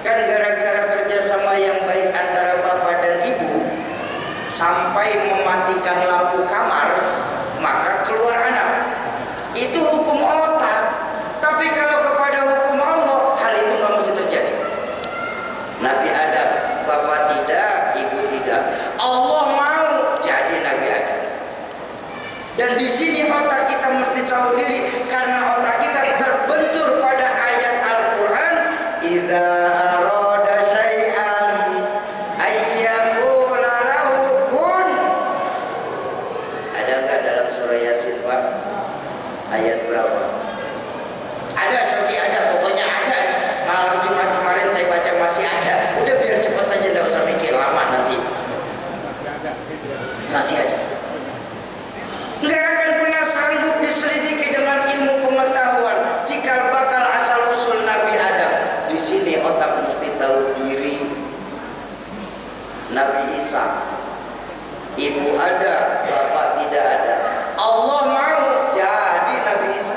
Kan gara-gara kerjasama yang baik antara bapak dan ibu, sampai mematikan lampu kamar, maka keluar anak. Itu hukum otak. Tapi kalau kepada hukum Allah, hal itu nggak mesti terjadi. Nabi Adam, bapak tidak, ibu tidak. Allah mau jadi Nabi Adam. Dan di sini otak kita mesti tahu diri, karena otak kita terbentur pada ayat Al-Quran, "Iza arada syai'an ayyaqula lahu kun." Ada nggak dalam surah Yasin, Pak? Ayat berapa? Ada, Syauki, ada, pokoknya ada nih. Malam Jumat kemarin saya baca masih ada. Udah biar cepat saja, nggak usah mikir lama nanti. Masih ada. Nggak akan pernah sanggup diselidiki dengan ilmu pengetahuan jika bakal asal usul Nabi Adam. Di sini otak mesti tahu diri. Nabi Isa, ibu ada, bapak tidak ada. Allah mau jadi Nabi Isa.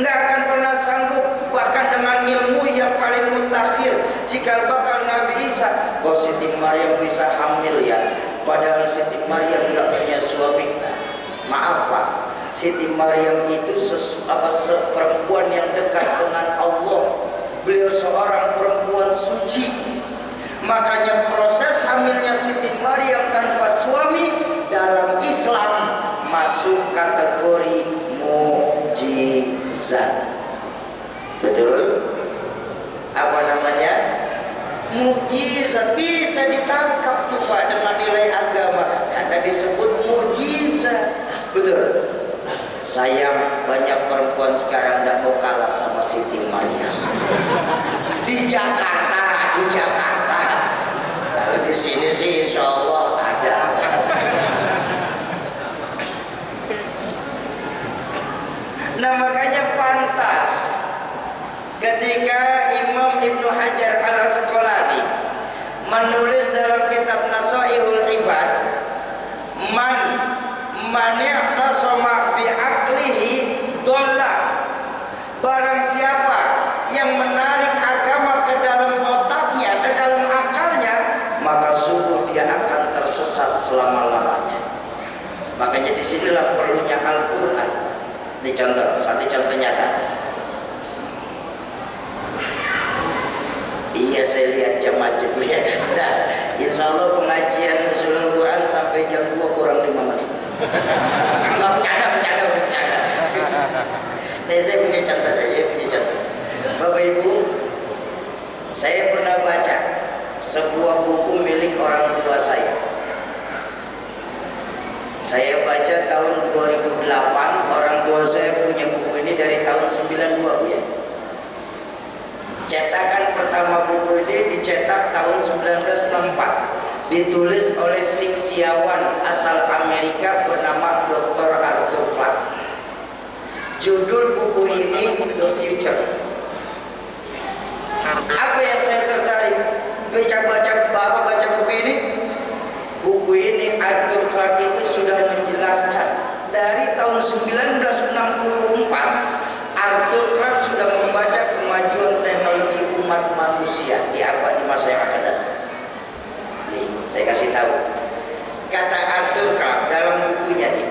Nggak akan pernah sanggup, bahkan dengan ilmu yang paling mutakhir, jika bakal Nabi Isa, kok Siti Maryam bisa hamil ya? Padahal Siti Maryam nggak punya suami. Maaf Pak, Siti Maryam itu perempuan yang dekat dengan Allah. Beliau seorang perempuan suci. Makanya proses hamilnya Siti Maryam tanpa suami dalam Islam masuk kategori mukjizat. Betul? Apa namanya? Mukjizat. Bisa ditangkap tuh Pak dengan nilai agama karena disebut mukjizat. Betul? Sayang, banyak perempuan sekarang tidak mau kalah sama Siti Maryam. Di Jakarta Hajar al-Asqalani menulis dalam kitab Nasaihul Ibad, man ya'tasama bi'aqlihi dhalla. Barang siapa yang menarik agama ke dalam otaknya, ke dalam akalnya, maka sungguh dia akan tersesat selama-lamanya. Makanya disinilah perlunya Al-Quran. Ini contoh, satu contoh nyata. Iya, saya lihat jam aja ya. Dan insya Allah pengajian Nuzulul Quran sampai jam 2 kurang 5 menit. Enggak, bercanda. Saya punya contoh, Bapak Ibu, saya pernah baca sebuah buku milik orang tua saya. Saya baca tahun 2008, orang tua saya punya buku ini dari tahun 92 ya. Cetakan pertama buku ini dicetak tahun 1964. Ditulis oleh fiksiawan asal Amerika bernama Dr. Arthur Clarke. Judul buku ini The Future. Apa yang saya tertarik? Baca buku ini. Buku ini Arthur Clarke itu sudah menjelaskan dari tahun 1964. Arthur Clarke sudah membaca kemajuan teknologi umat manusia di masa yang akan datang. Nih, saya kasih tahu. Kata Arthur Clarke dalam bukunya nih,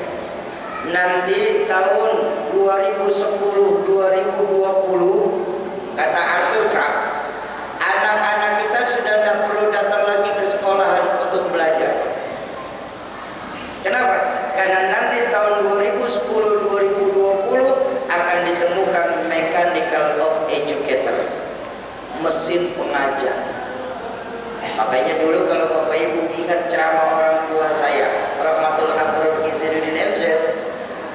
nanti tahun 2010-2020, kata Arthur Clarke, anak-anak kita sudah tidak perlu datang lagi ke sekolahan untuk belajar. Kenapa? Karena nanti tahun 2010-2020 akan ditemukan mechanical of educator, mesin pengajar. Makanya dulu kalau Bapak Ibu ingat ceramah orang tua saya, Rahmatul Akbar Giziruddin MZ,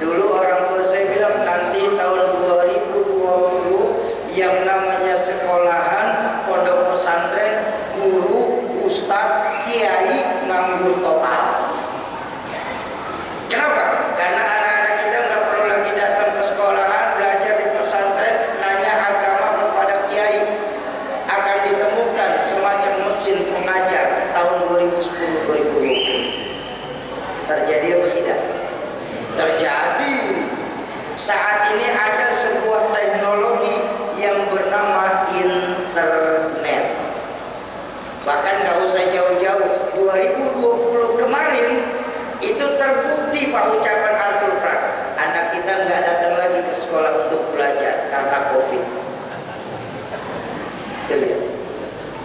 dulu orang tua saya bilang nanti tahun 2020 yang namanya sekolahan, pondok pesantren, guru, ustadz, kiai nganggur total. Kenapa? Karena anak-anak kita nggak perlu lagi datang ke sekolahan, belajar di pesantren, nanya agama kepada kiai. Akan ditemukan semacam mesin pengajar tahun 2010-2020. Terjadi apa tidak? Terjadi. Saat ini ada sebuah teknologi yang bernama internet. Bahkan nggak usah jauh-jauh, 2020 kemarin itu terbukti Pak ucapan Arthur Clarke. Anak kita nggak datang lagi ke sekolah untuk belajar karena COVID. Lihat.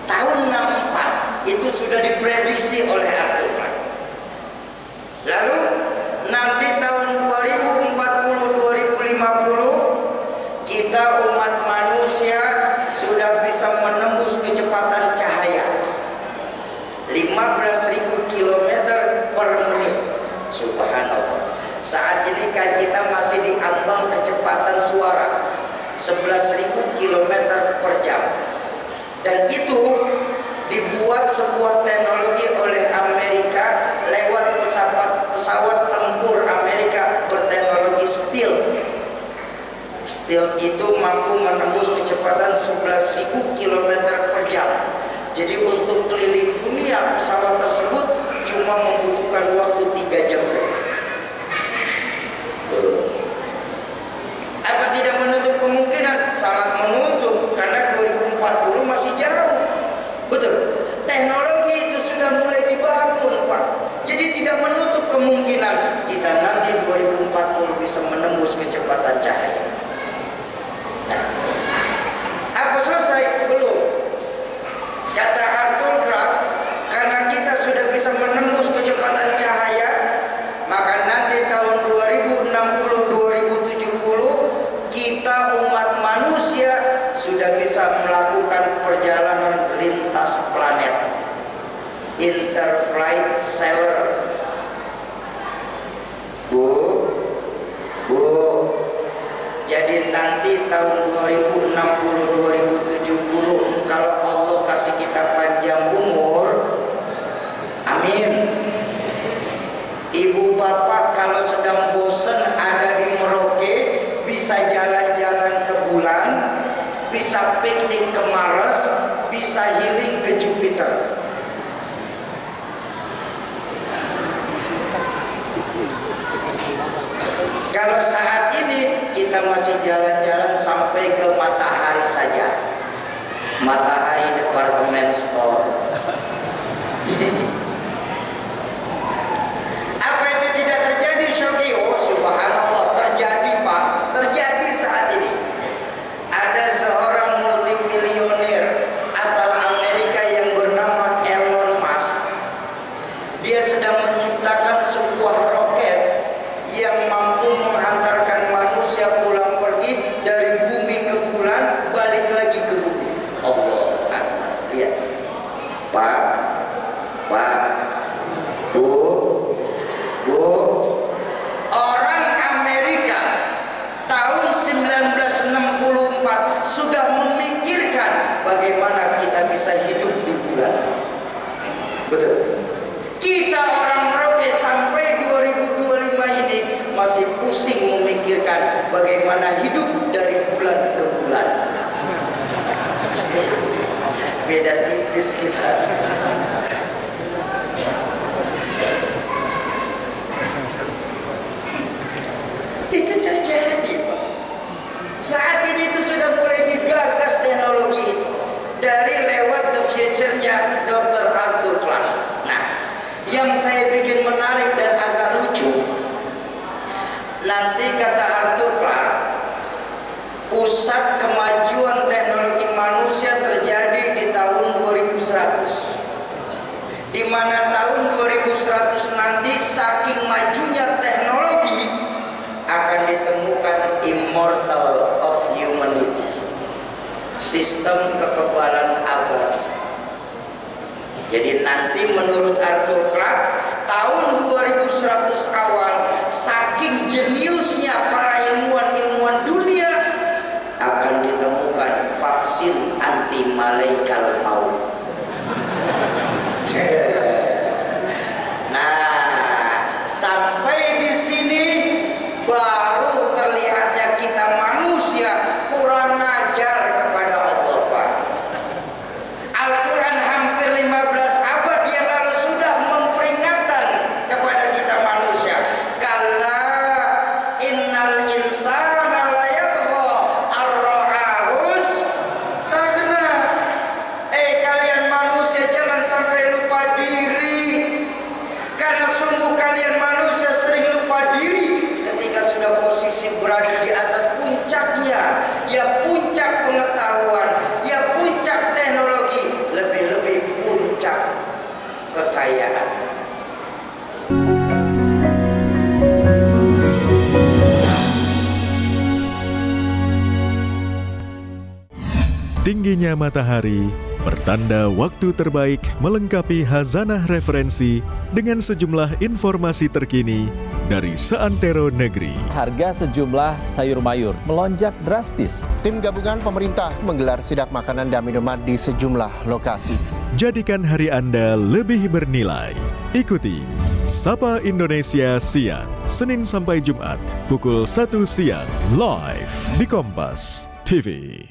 Tahun 64 itu sudah diprediksi oleh Arthur Clarke. Lalu nanti tahun 2040-2050 kita umat manusia sudah bisa menembus kecepatan cahaya 15.000 km per menit. Subhanallah. Saat ini kita masih di ambang kecepatan suara 11.000 km per jam. Dan itu dibuat sebuah teknologi oleh Amerika lewat pesawat tempur Amerika berteknologi stealth. Stealth itu mampu menembus kecepatan 11.000 km per jam. Jadi untuk keliling dunia pesawat tersebut cuma membutuhkan waktu 3 jam saja. Apa tidak menutup kemungkinan? Sangat menutup, karena 2040 masih jauh. Betul. Teknologi itu sudah mulai dibangun, Pak. Jadi tidak menutup kemungkinan kita nanti 2040 bisa menembus kecepatan cahaya. Nah, apa selesai? Belum. Kata Arthur Clarke, karena kita sudah bisa menembus kecepatan cahaya, maka nanti tahun 2060-2070 kita umat manusia sudah bisa melakukan perjalanan lintas planet, interflight sailor. Jadi nanti tahun 2060-2070 kalau Allah kasih kita panjang umur, amin. Ibu bapak kalau sedang bosan ada di Merauke, bisa jalan-jalan ke bulan, bisa piknik ke Mars, bisa healing ke Jupiter. Kalau saat ini kita masih jalan-jalan sampai ke Matahari saja. Matahari Department Store. Apa itu tidak terjadi, Shogi? Oh, subhanallah, terjadi, Pak. Terjadi saat ini. Ada seorang multimilioner asal Amerika yang bernama Elon Musk. Dia sedang menciptakan sebuah roket yang mampu menghantarkan manusia pulang pergi dari bumi ke bulan, balik lagi ke bumi. Allah Akbar. Lihat, Pak, Bu, orang Amerika tahun 1964 sudah memikirkan bagaimana kita bisa hidup di bulan. Betul. Kita orang Merauke sampai 2025 ini masih pusing memikirkan bagaimana hidup dari bulan ke bulan. Beda tipis kita. Itu terjadi, Pak. Saat ini itu sudah mulai digagas teknologi itu dari lewat The Future-nya Dr. Arthur Clarke. Nah, yang saya bikin menarik dan agak lucu, nanti kata Arthur Clarke, pusat kemajuan teknologi manusia terjadi di tahun 2100, di mana tahun 2100 nanti saking majunya teknologi akan ditemukan immortal of humanity, sistem kekebalan abadi. Jadi nanti menurut Arthur Clarke tahun 2100 awal, saking jeniusnya para ilmuwan dunia, akan ditemukan vaksin anti malaikat maut. Nah, sampai di sini baru terlihatnya kita manusia kurang ajar kepada Allah, Pak. Al-Quran hampir 15 abad yang lalu sudah memperingatkan kepada kita manusia. Kalla innal insana la yatgha ar-ra'ahus tagna. Kalian manusia jangan sampai lupa diri, karena sungguh kalian manusia sering lupa diri ketika sudah posisi berada di atas puncaknya, ya puncak pengetahuan, ya puncak teknologi, lebih-lebih puncak kekayaan. Tingginya matahari pertanda waktu terbaik melengkapi khazanah referensi dengan sejumlah informasi terkini dari seantero negeri. Harga sejumlah sayur mayur melonjak drastis. Tim gabungan pemerintah menggelar sidak makanan dan minuman di sejumlah lokasi. Jadikan hari Anda lebih bernilai. Ikuti Sapa Indonesia Siang, Senin sampai Jumat, pukul 1 siang, live di Kompas TV.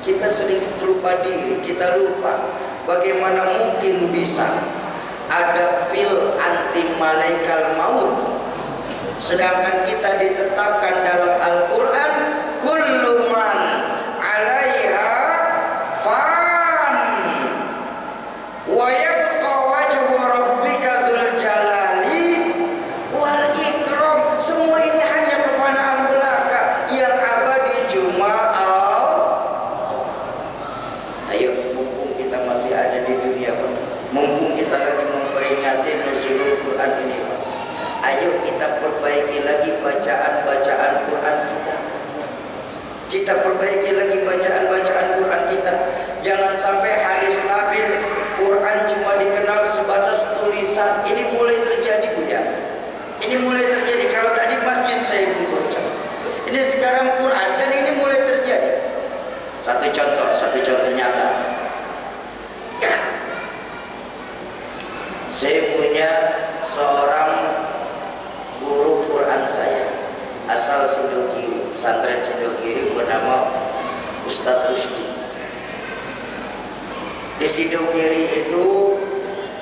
Kita sering lupa diri, kita lupa bagaimana mungkin bisa ada pil anti malaikat maut, sedangkan kita ditetapkan dalam Al-Quran kullu man 'alaiha fan wa yabqa wajhu rabbika dzul jalali wal ikram. Semua ini hanya kefanaan belaka, yang abadi cuma Ayo, mumpung kita masih ada di dunia, Pak. Mumpung kita lagi memperingati nuzulul Quran ini, Pak. Ayo kita perbaiki lagi bacaan-bacaan Quran kita. Kita perbaiki lagi bacaan-bacaan Quran kita. Jangan sampai hadis Nabi, Quran cuma dikenal sebatas tulisan. Ini mulai terjadi, Bu ya. Ini mulai terjadi. Kalau tadi masjid saya belum baca. Ini sekarang Quran dan ini mulai terjadi. Satu contoh nyata. Saya punya seorang guru Quran Sidogiri bernama Ustadz Rusdi. Di Sidogiri itu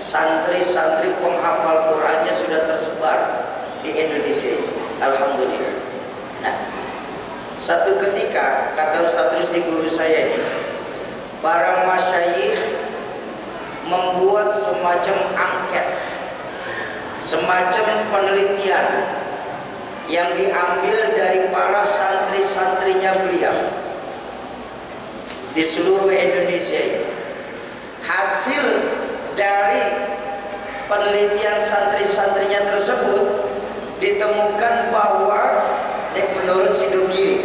santri-santri penghafal Qurannya sudah tersebar di Indonesia. Alhamdulillah. Nah, satu ketika kata Ustadz Rusdi guru saya ini, para masyayikh membuat semacam angket, semacam penelitian yang diambil dari para santri-santrinya beliau di seluruh Indonesia. Hasil dari penelitian santri-santrinya tersebut ditemukan bahwa menurut Sidogiri,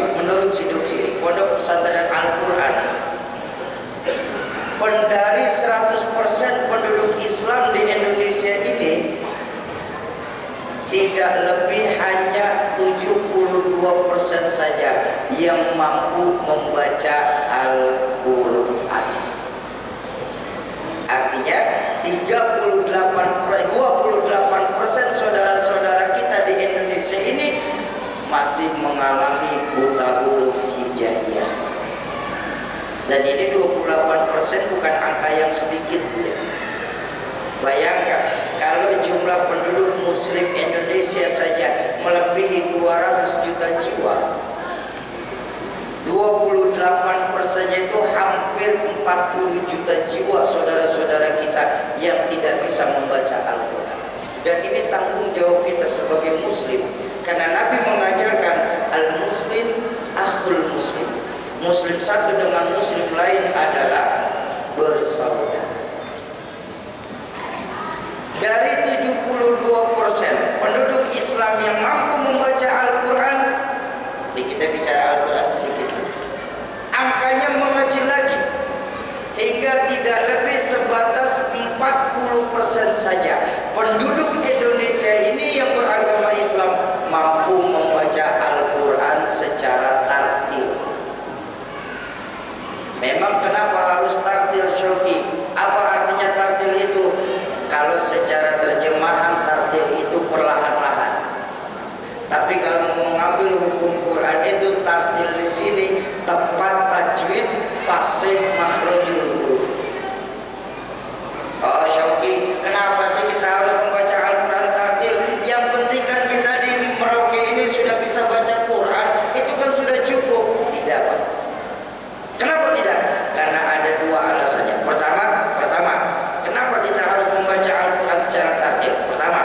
Pondok Pesantren Al-Quran, dari 100% penduduk Islam di Indonesia ini tidak lebih hanya 72% saja yang mampu membaca Al-Quran. Artinya 28% saudara-saudara kita di Indonesia ini masih mengalami buta huruf hijaiyah. Dan ini 28% bukan angka yang sedikit, ya. Bayangkan kalau jumlah penduduk muslim Indonesia saja melebihi 200 juta jiwa, 28%-nya itu hampir 40 juta jiwa saudara-saudara kita yang tidak bisa membaca Al-Quran. Dan ini tanggung jawab kita sebagai muslim, karena Nabi mengajarkan al-muslim akhul muslim. Muslim satu dengan muslim lain adalah bersaudara. Dari 72% penduduk Islam yang mampu membaca Al-Quran, ini kita bicara Al-Quran sedikit, angkanya mengecil lagi hingga tidak lebih sebatas 40% saja penduduk Indonesia ini yang beragama Islam mampu membaca Al-Quran secara tartil. Memang kenapa harus tartil, Syauqi? Apa artinya tartil itu? Kalau secara terjemahan tartil itu perlahan-lahan. Tapi kalau mengambil hukum Quran itu tartil di sini tepat tajwid, fasih, makhrajul huruf. Oh Syauqi, kenapa sih kita harus membaca Al-Quran tartil? Yang penting kan kita di Merauke ini sudah bisa baca Quran, itu kan sudah cukup. Tidak, Pak. Kenapa tidak? Karena ada dua alasannya. Pertama, kenapa kita harus membaca Al-Quran secara tartil? Pertama,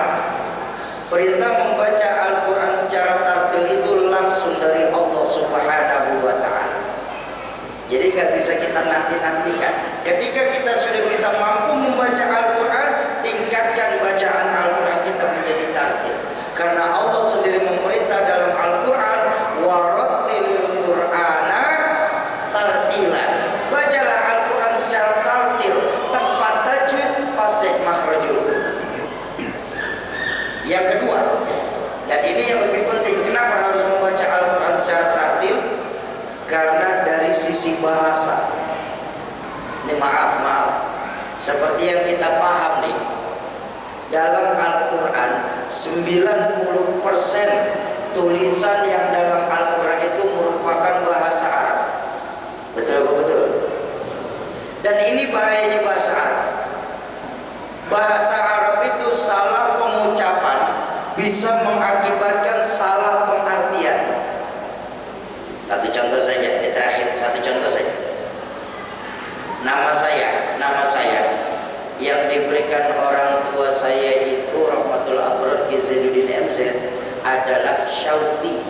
perintah membaca Al-Quran secara tartil itu langsung dari Allah Subhanahu wa Ta'ala. Jadi gak bisa kita nanti-nantikan. Ketika kita sudah bisa mampu membaca Al-Quran, tingkatkan bacaan Al-Quran kita menjadi tartil. Karena Allah sendiri memerintah dalam Al-Quran, warattilil Qur'ana tartila. Bacalah Al-Quran secara tartil, tepat tajwid, fasih, makhrajul huruf. Yang kedua, dan ini yang lebih penting, kenapa harus membaca Al-Quran secara tartil? Karena dari sisi bahasa, ini maaf, seperti yang kita paham nih, dalam Al-Quran 90% tulisan yang dalam Al-Quran itu merupakan bahasa Arab. Betul apa betul? Dan ini bahayanya bahasa Arab. Bahasa Arab itu salah pengucapan bisa mengakibatkan salah pengartian. Satu contoh saja, di terakhir, satu contoh saja. Nama saya yang diberikan orang tua saya itu Rahmatul Abrar Ki Zainuddin MZ adalah Syauqi.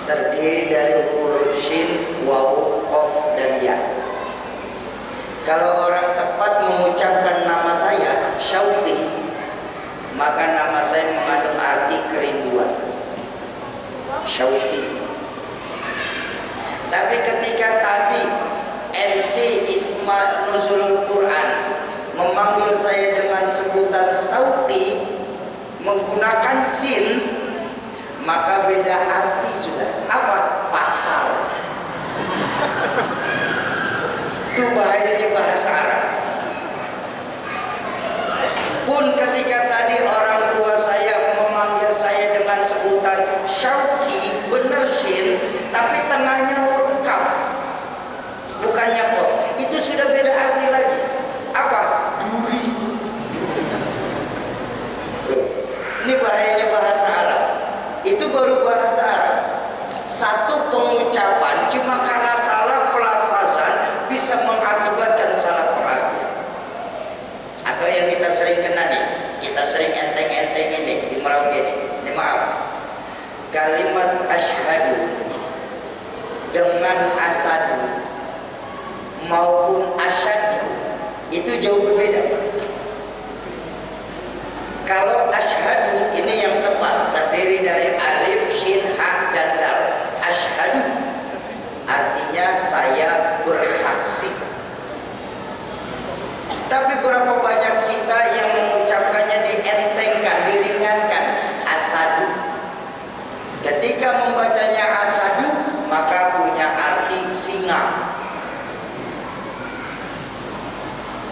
Terdiri dari huruf shin, waw, qaf, dan ya. Kalau orang tepat mengucapkan nama saya Syauqi, maka nama saya mengandung arti kerinduan. Syauqi. Tapi ketika tadi MC Isma Nuzulul Quran memanggil saya dengan sebutan Sauqi menggunakan sin, maka beda arti sudah. Apa? Pasal. Itu bahayanya bahasa Arab. Pun ketika tadi orang tua saya memanggil saya dengan sebutan Ustadz Syauqi bener shin, tapi tengahnya huruf kaf, bukannya kof. Itu sudah beda arti lagi. Apa? Duri. Ini bahayanya bahasa Arab. Itu baru bahasa Arab. Satu pengucapan cuma karena salah pelafazan bisa mengakibatkan salah pengertian. Atau yang kita sering kena nih, kita sering enteng-enteng ini di Merauke ini maaf, kalimat asyhadu dengan asadu maupun asyadu itu jauh berbeda. Kalau asyhadu ini yang tepat, terdiri dari alif, shin, ha, dan dal. Asyhadu artinya saya bersaksi. Tapi berapa banyak kita yang mengucapkannya dientengkan, diringankan, asadu. Ketika membacanya asadu, maka punya arti singa.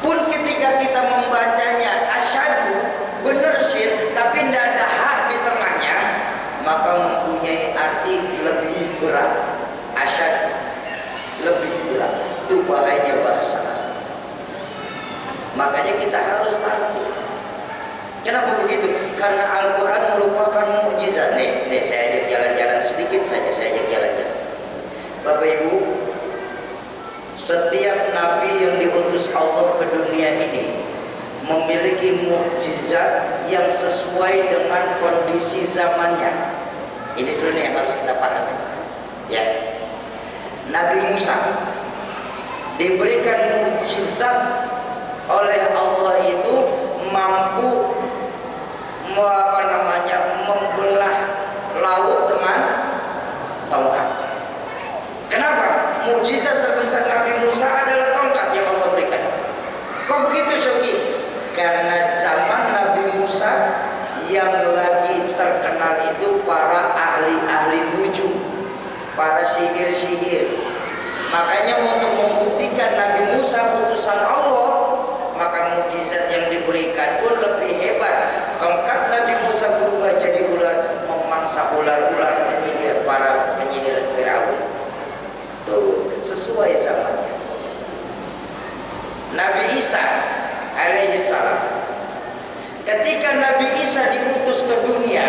Pun ketika kita membacanya asyadu, bener shin, tapi tidak ada ha di tengahnya, maka mempunyai arti lebih berat. Asyadu lebih berat. Itu bahayanya bahasa Arab. Makanya kita harus tahu. Kenapa begitu? Karena Al-Quran merupakan mukjizat. Nih saya ajak jalan-jalan sedikit saja, saya ajak jalan-jalan. Bapak Ibu, setiap nabi yang diutus Allah ke dunia ini memiliki mukjizat yang sesuai dengan kondisi zamannya. Ini dulu nih yang harus kita pahami. Ya, Nabi Musa diberikan mukjizat oleh Allah itu mampu membelah laut dengan tongkat. Kenapa? Mukjizat terbesar Nabi Musa adalah tongkat yang Allah berikan. Kok begitu Syauqi? Karena zaman Nabi Musa yang lagi terkenal itu para ahli-ahli nujum, para sihir-sihir. Makanya untuk membuktikan Nabi Musa utusan Allah, maka mukjizat yang diberikan pun lebih hebat. Tongkat Nabi Musa berubah jadi ular, memangsa ular-ular penyihir, para penyihir Firaun. Tuh, sesuai zamannya. Nabi Isa alaihi salam, ketika Nabi Isa diutus ke dunia,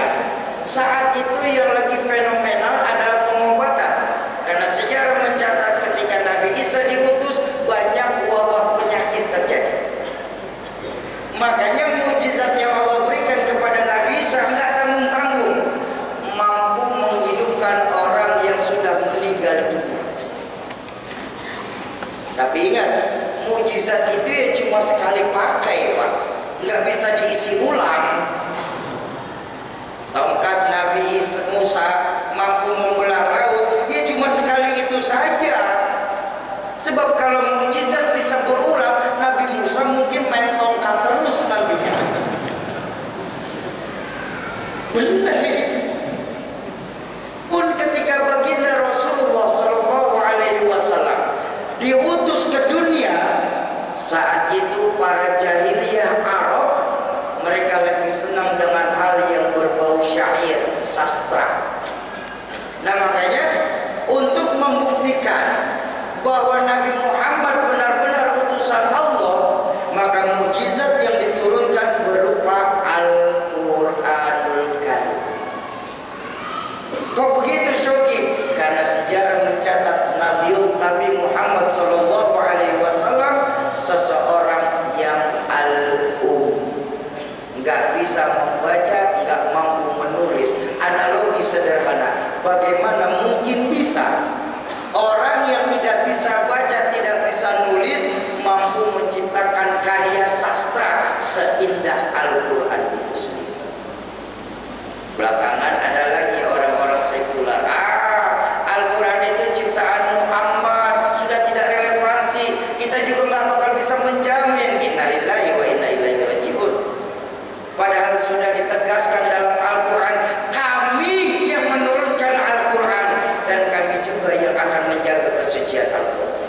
saat itu yang lagi fenomenal adalah pengobatan. Karena sejarah mencatat ketika Nabi Isa diutus, banyak wabah penyakit terjadi. Makanya mukjizat yang Allah berikan kepada Nabi Isa enggak tanggung-tanggung, mampu menghidupkan orang yang sudah meninggal dunia. Tapi ingat, mukjizat itu ya cuma sekali pakai, Pak. Nggak bisa diisi ulang. Tongkat Nabi Musa mampu membelah laut, ya cuma sekali itu saja. Sebab kalau mukjizat bisa berulang, Nabi Musa mungkin main tongkat terus nantinya. Benar ini. Pun ketika baginda Rasulullah SAW diutus ke dunia, saat itu para jahiliyah Arab mereka lagi senang dengan hal yang berbau syair, sastra. Nah makanya untuk membuktikan bahwa Nabi Muhammad benar-benar utusan Allah, maka mukjizat yang diturunkan berupa Al-Quranul Karim. Kok begitu Syauqi? Karena sejarah mencatat Nabi Muhammad SAW seseorang yang al-um, nggak bisa membaca, nggak mampu menulis. Analogi sederhana, bagaimana mungkin bisa orang yang tidak bisa baca, tidak bisa nulis, mampu menciptakan karya sastra seindah Al-Quran itu sendiri. Belakangan ada lagi orang-orang sekular, Al-Quran itu ciptaan Muhammad, sudah tidak relevansi, kita juga nggak bakal bisa menjamin. Innalillahi wa inna ilaihi rajiun. Padahal sudah ditegaskan dalam Al-Quran, kami yang menurunkan Al-Quran dan kami juga yang akan menjaga kesucian Al-Quran.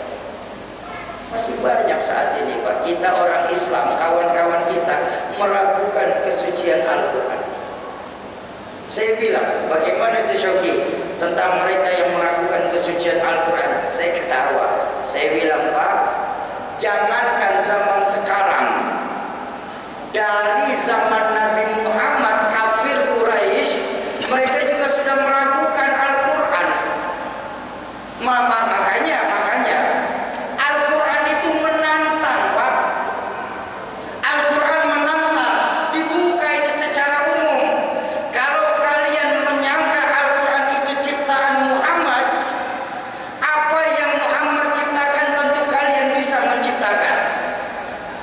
Masih banyak saat ini Pak, kita orang Islam, kawan-kawan kita meragukan kesucian Al-Quran. Saya bilang, bagaimana itu Syauqi tentang mereka yang meragukan kesucian Al-Quran? Saya ketawa. Saya bilang, Pak, jangankan zaman sekarang, dari zaman Nabi Muhammad, kafir Quraisy, mereka juga sudah meragukan Al-Quran. Makanya Al-Quran itu menantang, Pak. Al-Quran menantang, dibuka ini secara umum. Kalau kalian menyangka Al-Quran itu ciptaan Muhammad, apa yang Muhammad ciptakan tentu kalian bisa menciptakan.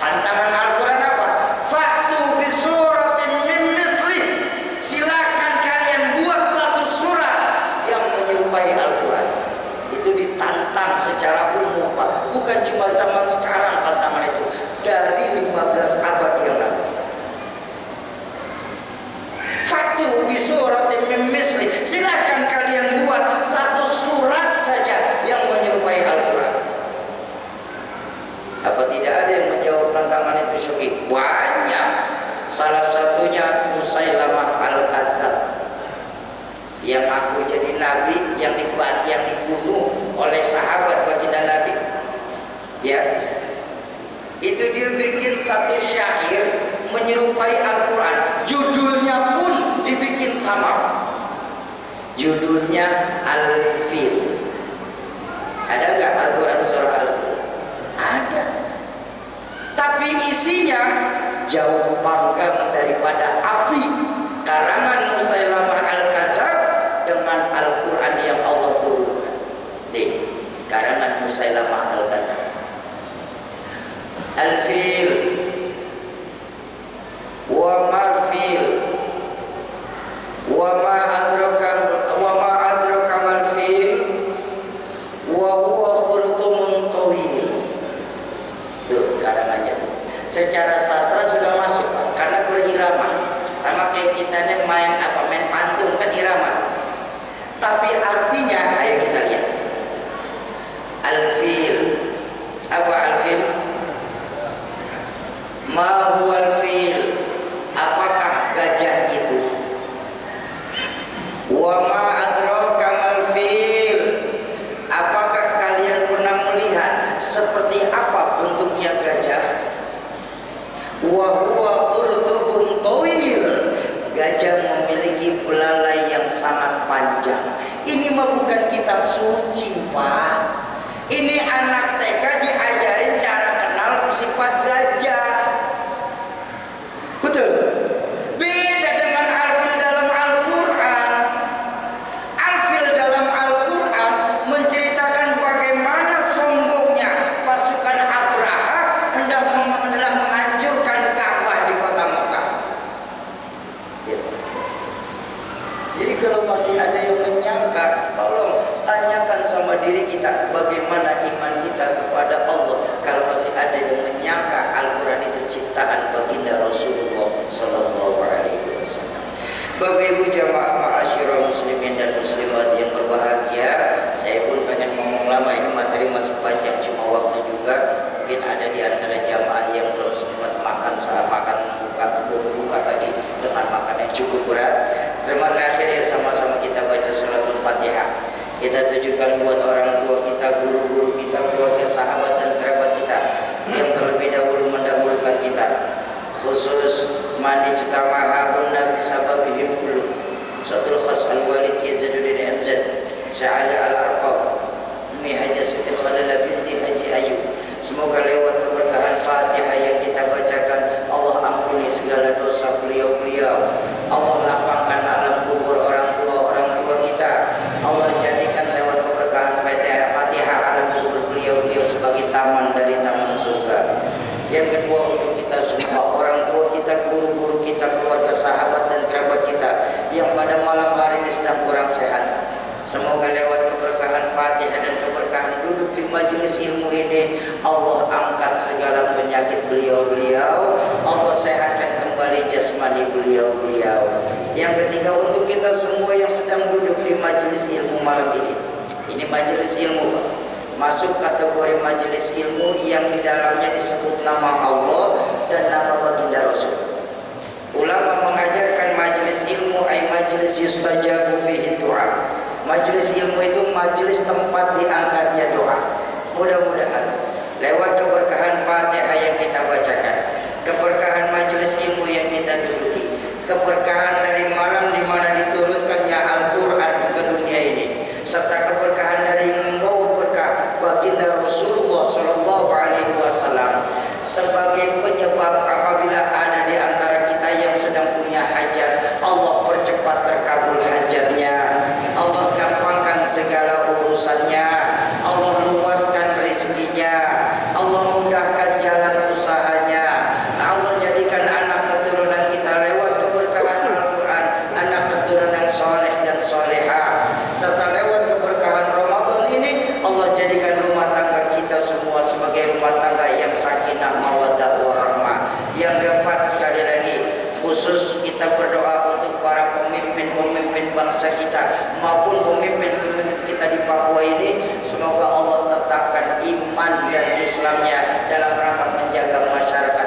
Tantangan Al-Quran apa? Fa'tu bisuratin min mithlih. Silakan kalian buat satu surat yang menyerupai Al-Quran. Itu ditantang secara umum, Pak. Bukan cuma zaman sekarang tantangan itu. Dari 15 abad yang lalu. Fa'tu bisuratin min mithlih. Silakan kalian buat satu surat saja yang menyerupai Al-Quran. Apa tidak ada yang menjawab tantangan itu, Syauqi? Banyak. Salah satunya Musailamah Al-Kadzab, yang aku jadi nabi, yang dibunuh oleh sahabat baginda Nabi. Ya, itu dia bikin satu syair menyerupai Al-Quran. Judulnya pun dibikin sama. Judulnya Al-Fil. Ada nggak Al-Quran surah Al-Fil? Ada. Tapi isinya jauh panggang daripada api karangan Musailamah Al-Kadzab dengan Al-Quran yang Allah turunkan. Karangan Musailamah Al-Kadzab. Al-Fil wa marfil wa ma adraka mal-fil wa huwa khulqumun tawil. Tuh karangannya. Secara sastra sudah masuk, Pak, karena berirama. Sama kayak kita nih main pantun kan irama. Tapi artinya ayo kita lihat. Al-Fil. Apa Al-Fil? Ma huwal fil? Apakah gajah itu? Wa ma adraka mal fil? Apakah kalian pernah melihat seperti apa bentuknya gajah? Wa huwa urdubun tawil. Gajah memiliki belalai yang sangat panjang. Ini mah bukan kitab suci, Pak. Ini anak TK diajarin cara kenal sifat gajah. Betul? Beda dengan Al-Fil dalam Al-Quran. Al-Fil dalam Al-Quran menceritakan bagaimana sombongnya pasukan Abraha hendak menghancurkan Ka'bah di kota Mekah. Jadi kalau masih ada yang menyangka, tolong tanyakan sama diri kita bagaimana iman kita kepada Allah. Kalau masih ada yang menyangka Al-Quran itu ciptaan baginda Rasulullah Sallallahu Alaihi Wasallam. Bapak Ibu jamaah ma'asyiral muslimin dan muslimat yang berbahagia, saya pun pengen ngomong lama, ini materi masih panjang, cuma waktu juga. Mungkin ada di antara jamaah yang belum sempat makan saat buka tadi dengan makan yang cukup berat. Terima terakhir ya, sama-sama kita baca suratul Fatihah. Kita tujukan buat orang tua kita, guru-guru kita, keluarga, sahabat dan kerabat kita yang terlebih dahulu mendahulukan kita. Khusus man ijtama'ahun nabi sababihim kullu. Suratul Khas Al-Walid Kizaduddin MZ, Sya'ali Al-Arqab, Umi Haji Siti Khalila binti Haji Ayub. Semoga lewat keberkahan Fatihah yang kita bacakan, Allah ampuni segala dosa beliau-beliau. Allah lapangkan alam kubur orang tua kita. Allah jadikan lewat keberkahan Fatihah alam kubur beliau-beliau sebagai taman dari taman surga. Yang kedua, untuk kita semua, orang tua kita, guru-guru kita, keluarga, sahabat dan kerabat kita yang pada malam hari ini sedang kurang sehat, semoga lewat keberkahan Fatihah dan keberkahan duduk di majelis ilmu ini, Allah angkat segala penyakit beliau-beliau, Allah sehatkan kembali jasmani beliau-beliau. Yang ketiga, untuk kita semua yang sedang duduk di majelis ilmu malam ini majelis ilmu, Pak, masuk kategori majelis ilmu yang di dalamnya disebut nama Allah dan nama baginda Rasul. Ulama mengajarkan majelis ilmu ay majlis yustajabu fihi du'a. Majlis ilmu itu majlis tempat diangkatnya doa. Mudah-mudahan lewat keberkahan Fatihah yang kita bacakan, keberkahan majlis ilmu yang kita duduki, keberkahan dari malam di mana diturunkannya Al-Quran ke dunia ini, serta keberkahan dari membawa berkah baginda Rasulullah Sallallahu Alaihi Wasallam sebagai penyebab apabila ada di antara kita yang sedang punya hajat, Allah percepat terkabul hajatnya, Allah gampangkan segala urusannya, Allah luaskan rezekinya, Allah mudahkan jalan usahanya, Allah jadikan anak keturunan kita lewat keberkahan Al-Quran anak keturunan yang soleh dan solehah, serta lewat keberkahan Ramadan ini Allah jadikan rumah tangga kita semua sebagai rumah tangga yang sakinah mawaddah warahmah. Yang keempat, sekali lagi khusus kita berdoa untuk para pemimpin-pemimpin bangsa kita maupun pemimpin-pemimpin kita di Papua ini, semoga Allah tetapkan iman dan Islamnya dalam rangka menjaga masyarakat